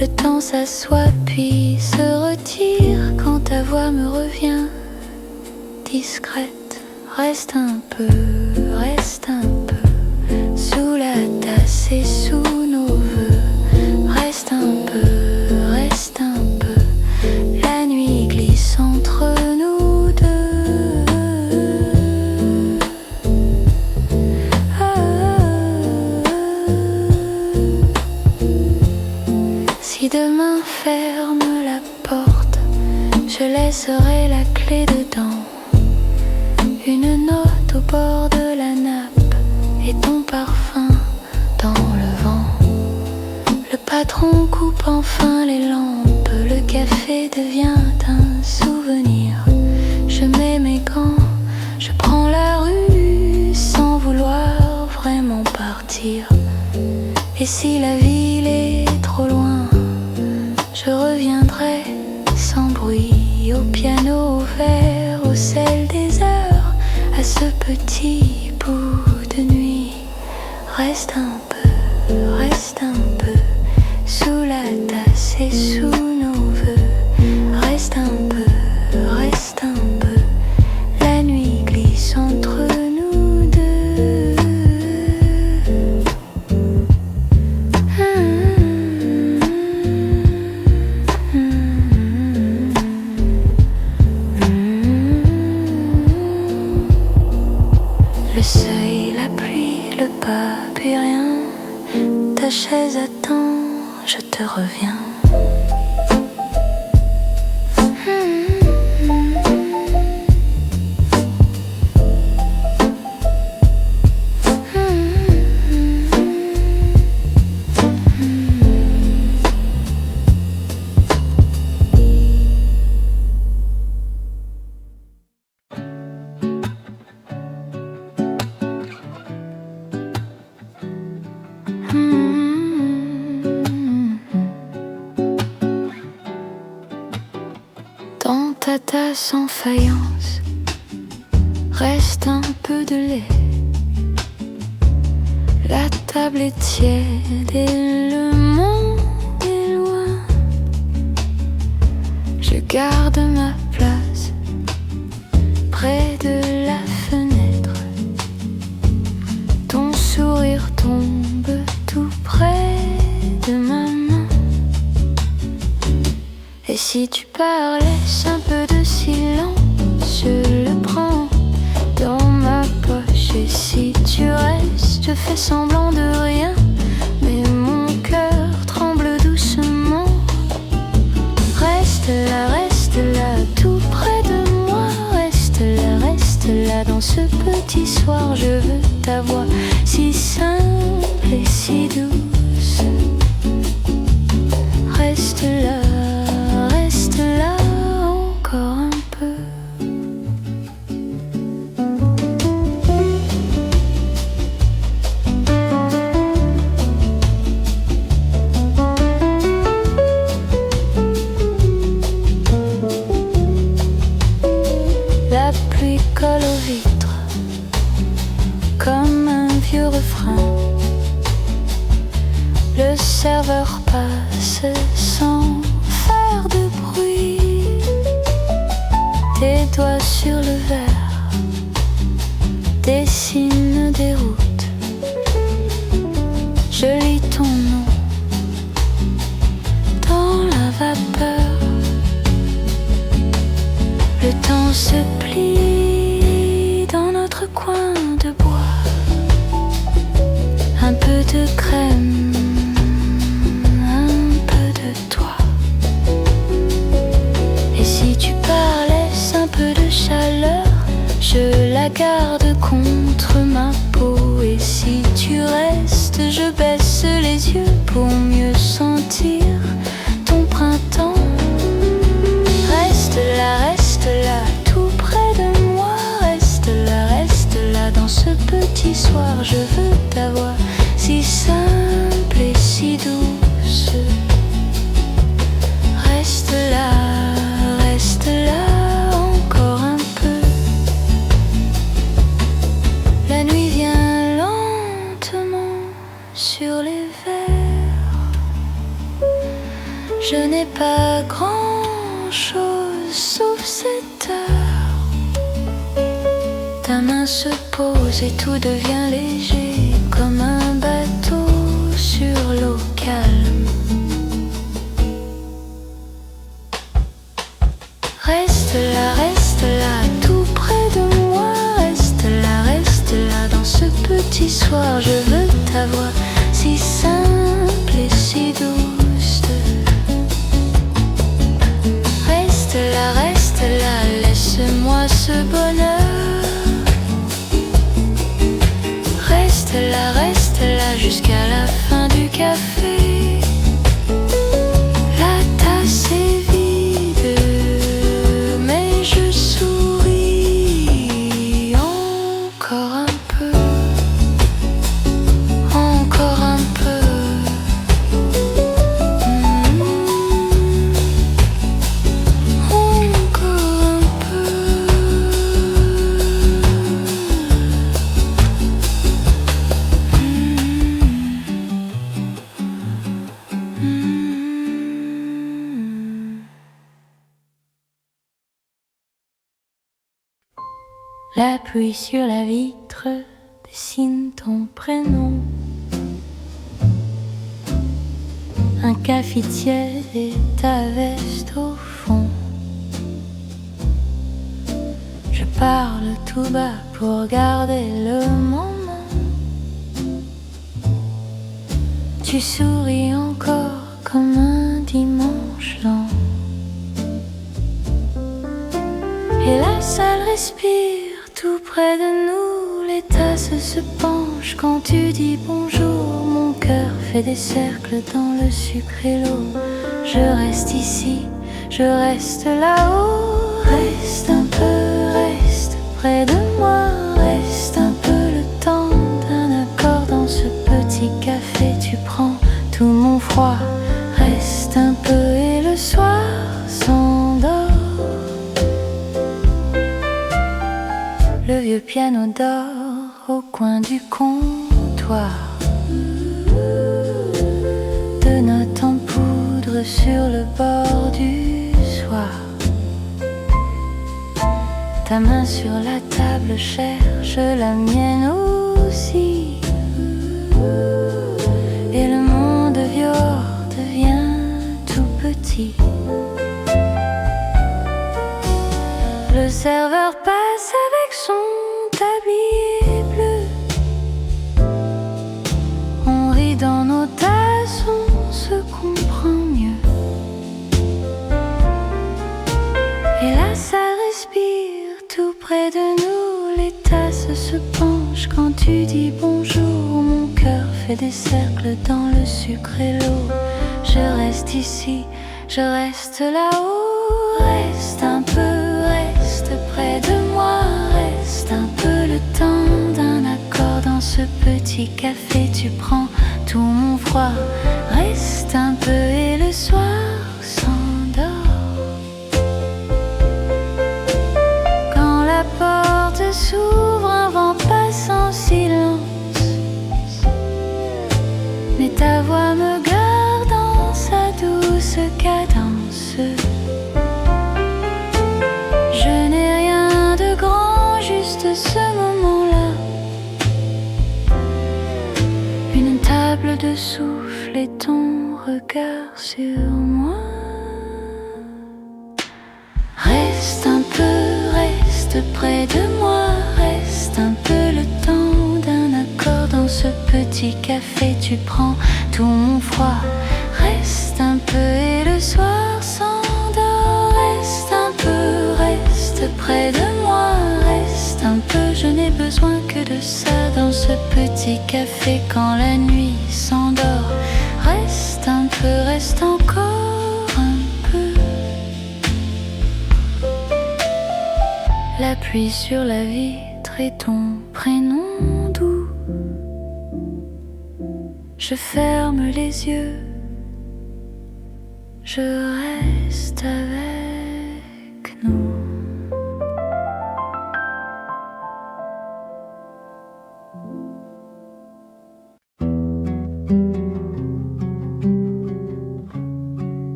Le temps s'assoit puis se retire quand ta voix me revient discrète. Reste un peu sous la tasse et sous nos voeux. Reste un peu, la nuit glisse entre nous deux. Si demain ferme la porte, je laisserai la clé dedans. Une note au bord de la nappe et ton parfum dans le vent. Le patron coupe enfin les lampes, le café devient un souvenir. Je mets mes gants, je prends la rue sans vouloir vraiment partir. Et si la ville est trop loin, je reviendrai sans bruit au piano ouvert, au sel des heures, à ce petit bout de nuit. Reste un peu sous la tasse et sous nos voeux. Reste un peu, la nuit glisse entre nous deux. Le seuil, la pluie, le pas, puis rien. Ta chaise attend, je te reviens. Dans ta tasse en faïence, reste un peu de lait. La table est tiède et le monde est loin. Je garde ma place près de la fenêtre. Ton sourire tombe tout près de ma main. Et si tu pars, laisse un peu de silence, je le prends dans ma poche. Et si tu restes, je fais semblant de rien, mais mon cœur tremble doucement. Reste là, tout près de moi. Reste là, dans ce petit soir. Je veux ta voix si simple et si douce. Reste là, encore un peu. La pluie colle aux vitres comme un vieux refrain. Le serveur passe sans faire de bruit. Tes doigts sur le verre dessinent des se plie dans notre coin de bois. Un peu de crème, un peu de toi. Et si tu pars, laisse un peu de chaleur, je la garde contre ma peau. Et si tu restes, je baisse les yeux pour mieux sentir ton printemps. Reste là, tout près de moi. Reste là, dans ce petit soir. Je veux t'avoir si simple et si douce. Reste là, encore un peu. La nuit vient lentement sur les verres. Je n'ai pas grand-chose sauf cette heure. Ta main se pose et tout devient léger, comme un bateau sur l'eau calme. Reste là, tout près de moi. Reste là, dans ce petit soir. Je veux t'avoir si simple et si douce. Reste là, laisse-moi ce bonheur. Reste là, jusqu'à la fin du café. La tasse est vide, mais je souris encore un peu, encore un peu. Encore un peu. La pluie sur la vitre dessine ton prénom. Un café tiède et ta veste au fond. Je parle tout bas pour garder le moment. Tu souris encore comme un dimanche lent. Et la salle respire tout près de nous. Les tasses se penchent quand tu dis bonjour. Mon cœur fait des cercles dans le sucre et l'eau. Je reste ici, je reste là-haut. Reste un peu, reste près de moi. Reste un peu le temps d'un accord dans ce petit café. Tu prends tout mon froid. Reste un peu et le soir s'endort. Le vieux piano dort au coin du comptoir. Deux notes en poudre sur le bord du soir. Ta main sur la table cherche la mienne aussi. Et le monde vieux devient tout petit. Le serveur passe avec son tablier bleu. On rit dans nos tasses, on se comprend mieux. Et la salle respire tout près de nous. Les tasses se penchent quand tu dis bonjour. Mon cœur fait des cercles dans le sucre et l'eau. Je reste ici, je reste là-haut. Reste un peu, reste près de moi. Reste un peu le temps d'un accord dans ce petit café. Tu prends tout mon froid. Reste un peu et le soir s'endort. Quand la porte s'ouvre, un vent passe en silence. Mais ta voix me garde dans sa douce cadence. Je n'ai rien de grand, juste ce moment-là. Une table de souffle et ton regard sur moi. Reste un peu, reste reste près de moi, reste un peu le temps d'un accord dans ce petit café. Tu prends tout mon froid, reste un peu et le soir s'endort. Reste un peu, reste près de moi, reste un peu. Je n'ai besoin que de ça dans ce petit café quand la nuit s'endort. Reste un peu, reste encore un peu. La pluie sur la vitre et ton prénom doux. Je ferme les yeux, je reste avec nous.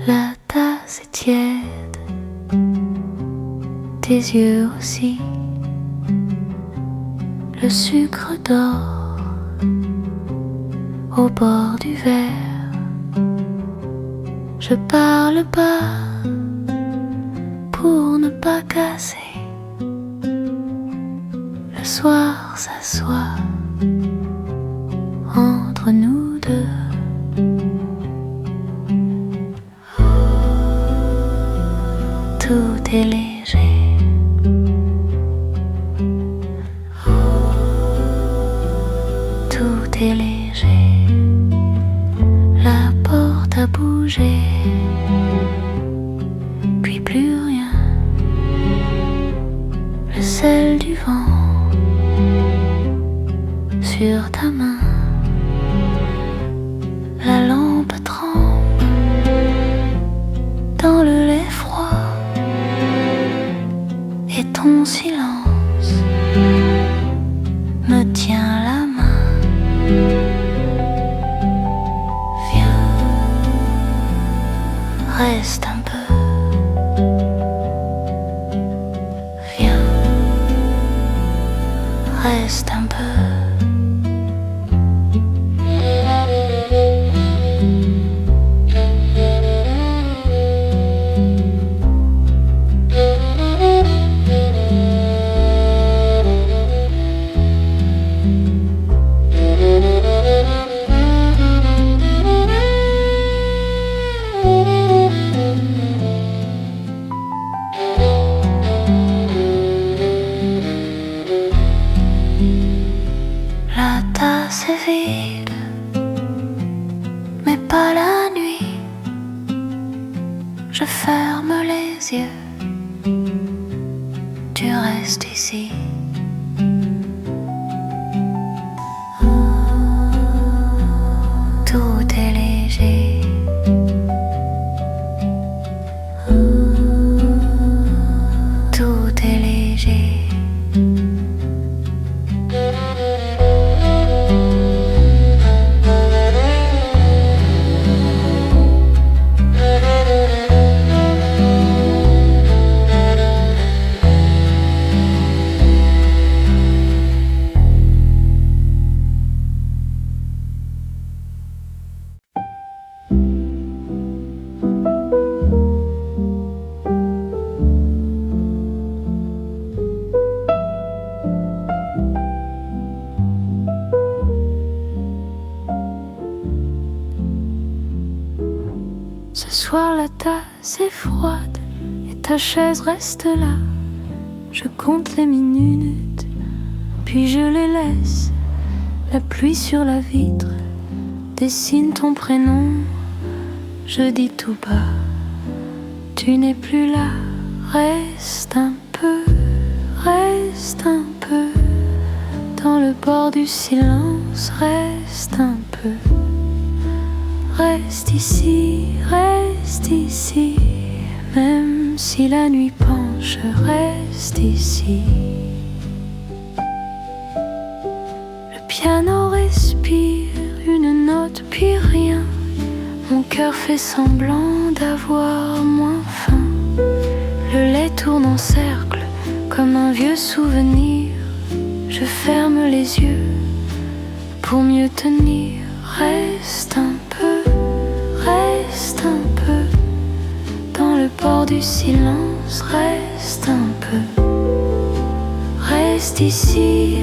La tasse est tiède, tes yeux aussi. Le sucre dort au bord du verre. Je parle pas pour ne pas casser. Le soir s'assoit entre nous deux. Tout est léger. Tout est léger. La porte a bougé, puis plus rien. Le sel du vent sur ta main. La lampe tremble dans le lait froid. Et ton silence me tient la main. Viens, reste un peu. Viens, reste un peu. La tasse est vide, mais pas la nuit. Je ferme les yeux, tu restes ici. Tout est léger. Tout est léger. Ce soir la tasse est froide et ta chaise reste là. Je compte les minutes, puis je les laisse. La pluie sur la vitre dessine ton prénom. Je dis tout bas, tu n'es plus là. Reste un peu, reste un peu. Dans le bord du silence, reste un peu. Reste ici, même si la nuit penche, reste ici. Le piano respire une note puis rien. Mon cœur fait semblant d'avoir moins faim. Le lait tourne en cercle comme un vieux souvenir. Je ferme les yeux pour mieux tenir. reste un peu, reste un peu. Dans le port du silence, reste un peu. Reste ici,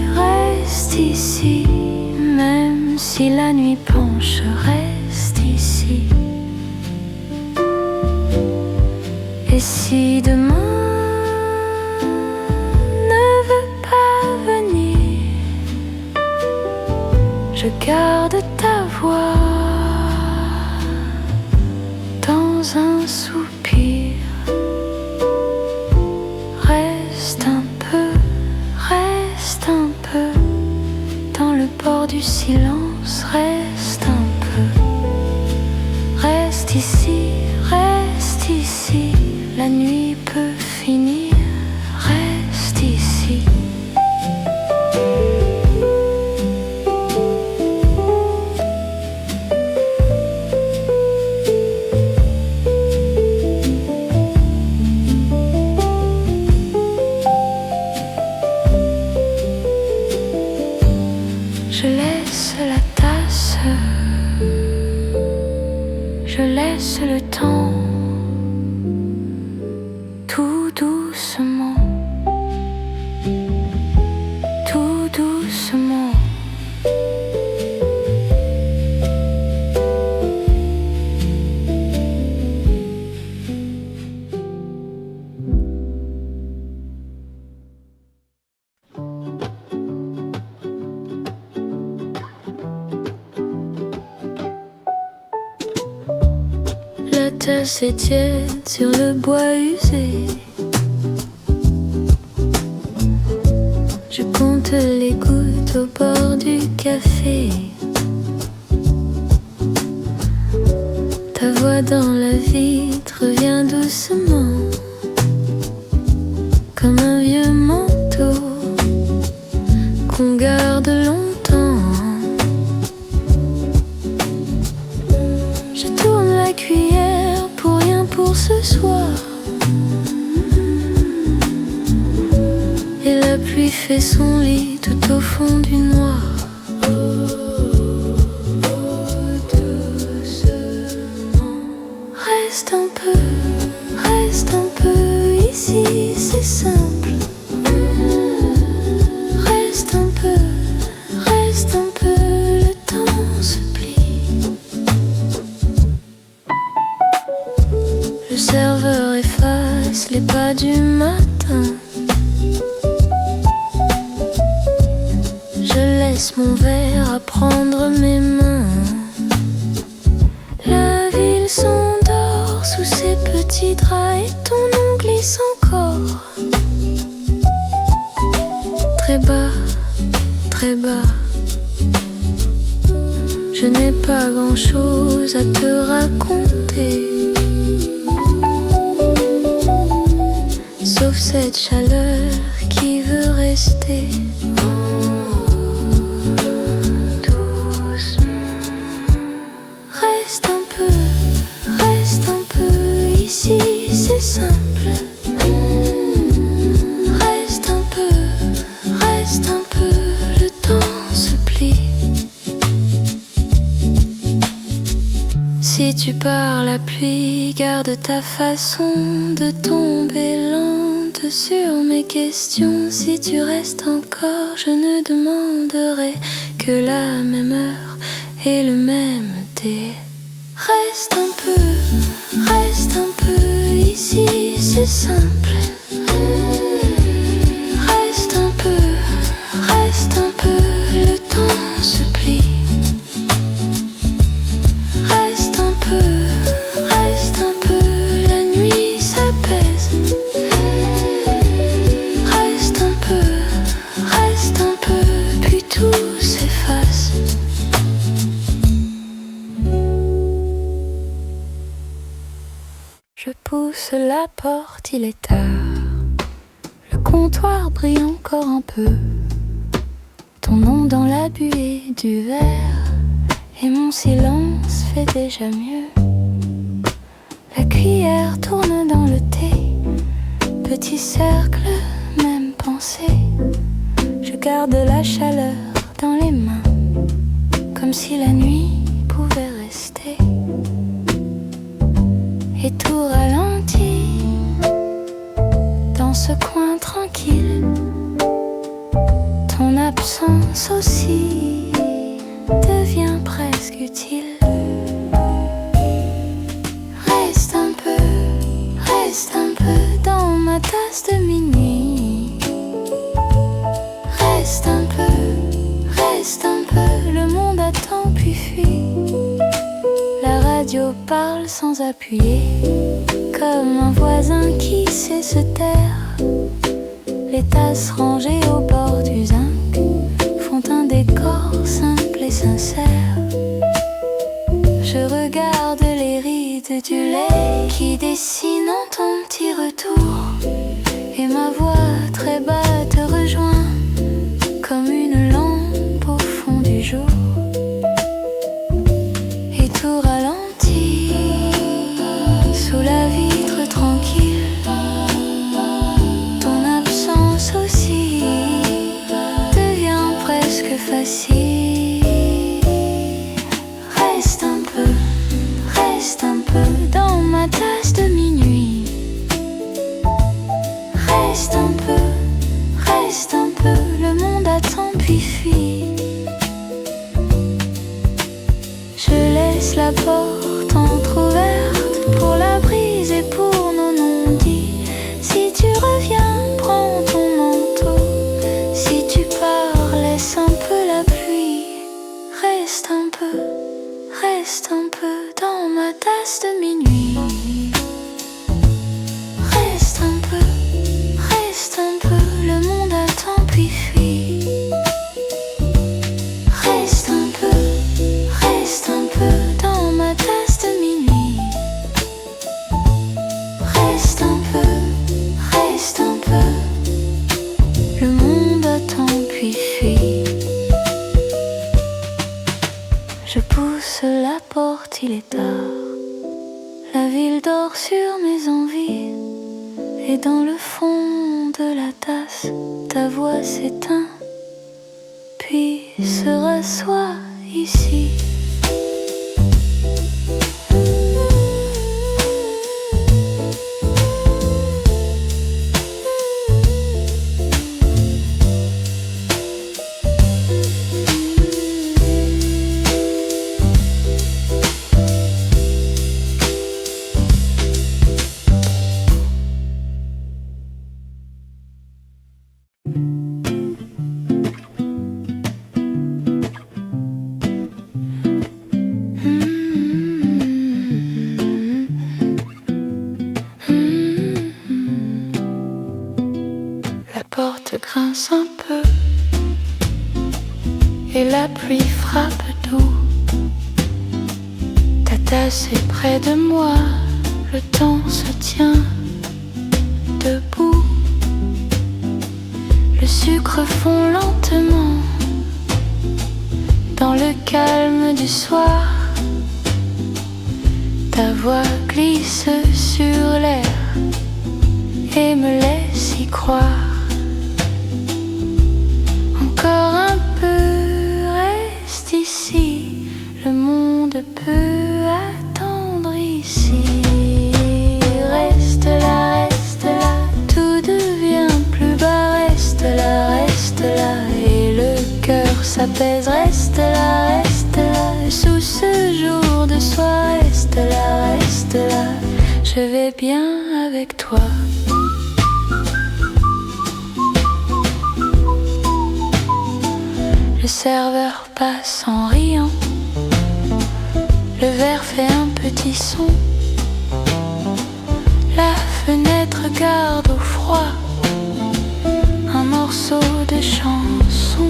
même si la nuit penche, reste ici. Et si demain ne veut pas venir, je garde ta voix dans un soupir. Reste un peu, reste un peu. Dans le port du silence, reste un peu. Reste ici, la nuit peut finir, reste ici. Je laisse la tasse, je laisse le temps, tout doucement, tout doucement. La tasse est tiède sur le bois usé. Je compte les gouttes au bord du café. Ta voix dans la vitre vient doucement, comme un vieux manteau qu'on garde longtemps. Je tourne la cuillère pour rien pour ce soir. Et la pluie fait son lit tout au fond du noir. Reste un peu ici, c'est simple. Reste un peu, le temps se plie. Le serveur efface les pas du matin. Je laisse mon verre à prendre mes mains. La ville s'endort sous ses petits draps et ton nom glisse encore. Très bas, très bas. Je n'ai pas grand-chose à te raconter, sauf cette chaleur qui veut rester. Reste un peu ici, c'est simple. Reste un peu, le temps se plie. Si tu pars la pluie, garde ta façon de tomber lente sur mes questions. Si tu restes encore, je ne demanderai que la même heure et le même thé. Reste un peu ici, c'est simple. Reste un peu, le temps se plie. Reste un peu, la nuit s'apaise. Reste un peu, puis tout s'efface. Je pousse la porte, il est tard. Le comptoir brille encore un peu. Ton nom dans la buée du verre. Et mon silence fait déjà mieux. La cuillère tourne dans le thé. Petit cercle, même pensée. Je garde la chaleur dans les mains. comme si la nuit pouvait rester. Et tout ralentit dans ce coin tranquille. Ton absence aussi devient presque utile. Reste un peu dans ma tasse de minuit. Reste un peu, le monde attend puis fuit. La radio parle sans appuyer, comme un voisin qui sait se taire. Les tasses rangées au bord du zinc font un décor simple et sincère. Je regarde les rides du lait qui dessinent en ton petit retour, et ma voix très bas te rejoint comme une lampe au fond du jour. Et tout ralentit sous la vitre tranquille. Ton absence aussi devient presque facile. Reste un peu dans ma tasse de minuit. Reste un peu, le monde attend puis fuit. Je laisse la porte entrouverte pour la brise et pour nos non-dits. Si tu reviens, prends ton manteau. Si tu pars, laisse un peu la pluie. Reste un peu dans ma tasse de minuit. Reste un peu, le monde attend puis fuit. Reste un peu dans ma tasse de minuit. Reste un peu, le monde attend puis fuit. Je pousse la porte, il est tard. La ville dort sur mes envies. Et dans le fond de la tasse, ta voix s'éteint, puis se rassoit ici. Grince un peu et la pluie frappe doux. Ta tasse est près de moi, le temps se tient debout. Le sucre fond lentement dans le calme du soir. Ta voix glisse sur l'air et me laisse y croire. Encore un peu, reste ici, le monde peut attendre ici. Reste là, tout devient plus bas. Reste là, et le cœur s'apaise. Reste là, sous ce jour de soir. Reste là, je vais bien avec toi. Le serveur passe en riant. Le verre fait un petit son. La fenêtre garde au froid un morceau de chanson.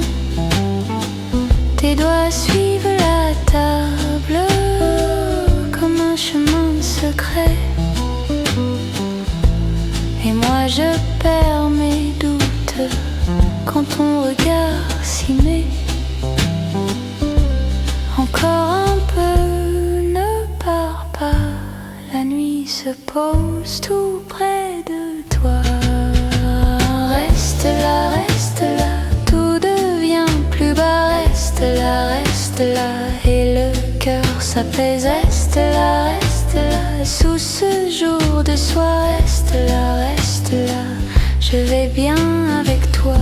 Tes doigts suivent la table comme un chemin secret. Et moi je perds mes doutes quand ton regard s'y met. Encore un peu, ne pars pas. La nuit se pose tout près de toi. Reste là, tout devient plus bas. Reste reste là. Et le cœur s'apaise, reste là, reste là. Sous ce jour de soir, reste là, reste là. Je vais bien avec toi.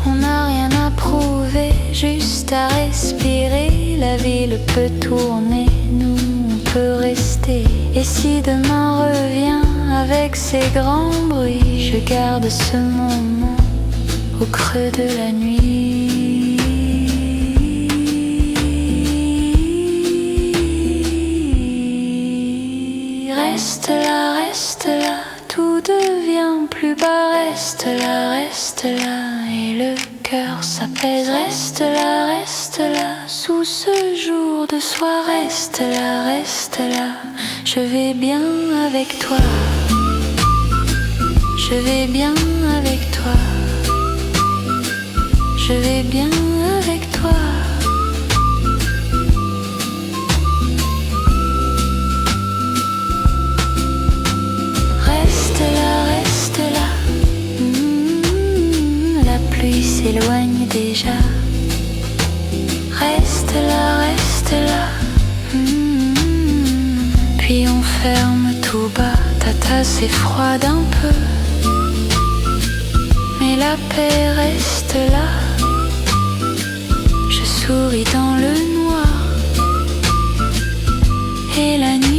On n'a rien à prouver, juste à respirer. La ville peut tourner, nous on peut rester. Et si demain revient avec ses grands bruits, je garde ce moment au creux de la nuit. Reste là, tout devient plus bas. Reste là, et le cœur s'apaise. Reste là, sous ce jour de soir. Reste là, je vais bien avec toi. Je vais bien avec toi. Je vais bien avec toi. Reste là. La pluie s'éloigne déjà. Reste là. Puis on ferme tout bas. Ta tasse est froide un peu, mais la paix reste là. Je souris dans le noir et la nuit